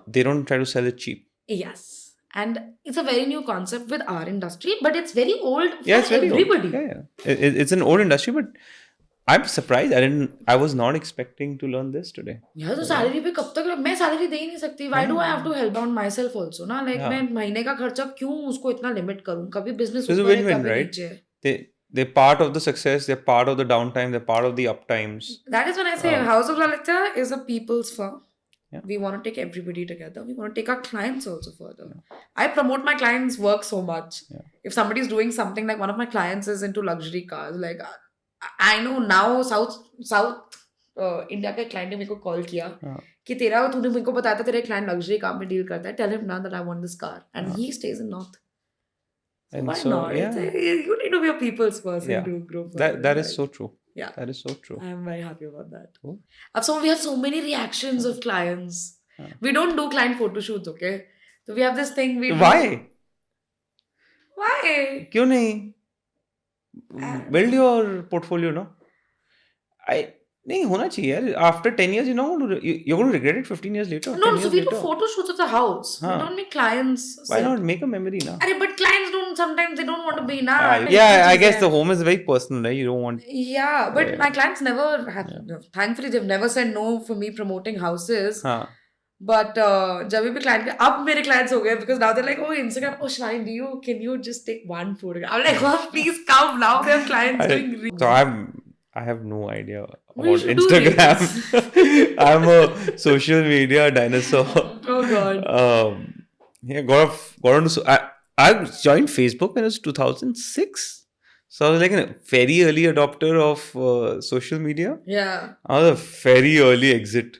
they don't try to sell it cheap. Yes. And it's a very new concept with our industry, but it's very old for Yeah, it's very everybody. old. Yeah. It's an old industry, but I'm surprised. I was not expecting to learn this today. यार तो salary पे कब तक मैं salary दे ही नहीं सकती. Why do I have to help out myself also ना? Like मैं महीने का खर्चा क्यों उसको इतना लिमिट करूँ? कभी बिजनेस It's a ऊपर है win-win, कभी right? नीचे है. They're part of the success. They're part of the downtime. They're part of the uptimes. That is when I say House of Lalittya is a people's firm. Yeah. We want to take everybody together. We want to take our clients also further. I promote my clients' work so much. Yeah. If somebody's doing something, like one of my clients is into luxury cars, like I know now South India के client ने मेरे को call किया कि तूने मेरे को बताया था तेरा client luxury car में deal करता है. Tell him now that I want this car, and he stays in North. So And why so, not? yeah. You need to be a people's person Yeah. to grow further. That is so true. Yeah. That is so true. I'm very happy about that. Cool. So we have so many reactions of clients. We don't do client photo shoots, okay? So we have this thing we Why? Why? क्यों नहीं? Build your portfolio, no? नहीं होना चाहिए यार. After 10 years, you're going to regret it 15 years later. No, 10 so years we do later. photo shoots of the house. We don't make clients. Why not make a memory now? But clients don't, sometimes they don't want to be na. Yeah, I guess the home is very personal, right? You don't want. Yeah, but my clients never have, thankfully they've never said no for me promoting houses. But जब भी client अब मेरे clients हो गए because now they're like, oh Instagram, oh Shivani, can you just take one photo? I'm like, oh please come now. They have clients doing. So I have no idea We about should do Instagram. I'm a social media dinosaur. Oh God. Yeah, got on. I joined Facebook when it was 2006. So I was like a very early adopter of social media. Yeah. I was a very early exit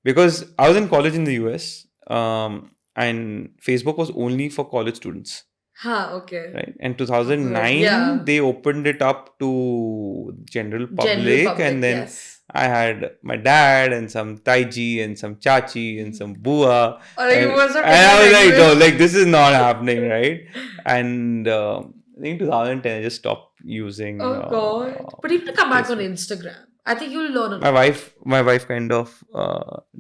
because I was in college in the US, and Facebook was only for college students. Okay. Right. And 2009, they opened it up to general public, and then I had my dad and some Taiji and some Chachi and some Bua. And I was like, no, like this is not happening, right? And I think 2010 I just stopped using. Oh God! But you have to come back on Instagram. I think you'll learn a lot. My wife kind of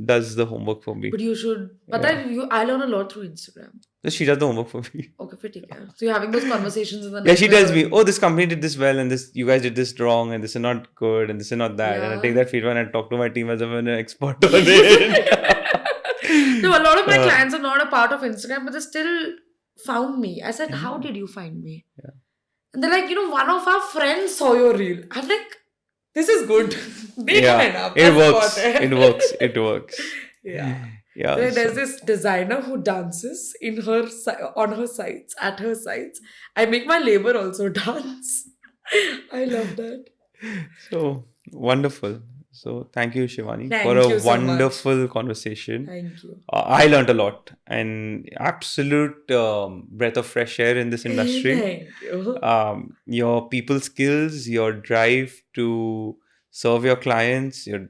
does the homework for me. But you should. But I learn a lot through Instagram. So she does the homework for me. Okay, fitting. So you're having those conversations in the Yeah, she tells me, oh, this company did this well, and this you guys did this wrong, and this is not good, and this is not that. And I take that feedback and I talk to my team as if I'm an expert on it. No, a lot of my clients are not a part of Instagram, but they still found me. I said, how did you find me? Yeah. And they're like, one of our friends saw your reel. I'm like, this is good. It works. It works. Yeah. Yeah. So there's this designer who dances on her sites, at her sites. I make my labor also dance. I love that. So wonderful. So thank you, Shivani, Thank for a you so wonderful conversation. Thank you. I learned a lot and absolute breath of fresh air in this industry. Thank you. Your people skills, your drive to serve your clients, your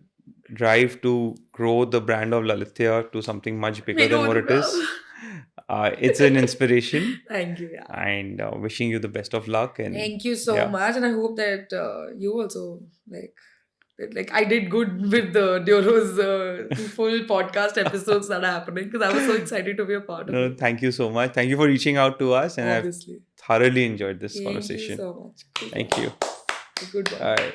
drive to grow the brand of Lalittya to something much bigger than what it is. It's an inspiration, Thank you. Yeah. and wishing you the best of luck. And Thank you so yeah, much, and I hope that you also like I did good with the Duro's full podcast episodes that are happening because I was so excited to be a part of no, it. thank you so much. Thank you for reaching out to us, and I've Obviously. thoroughly enjoyed this Thank you conversation. so much. Thank you. Good one. All right.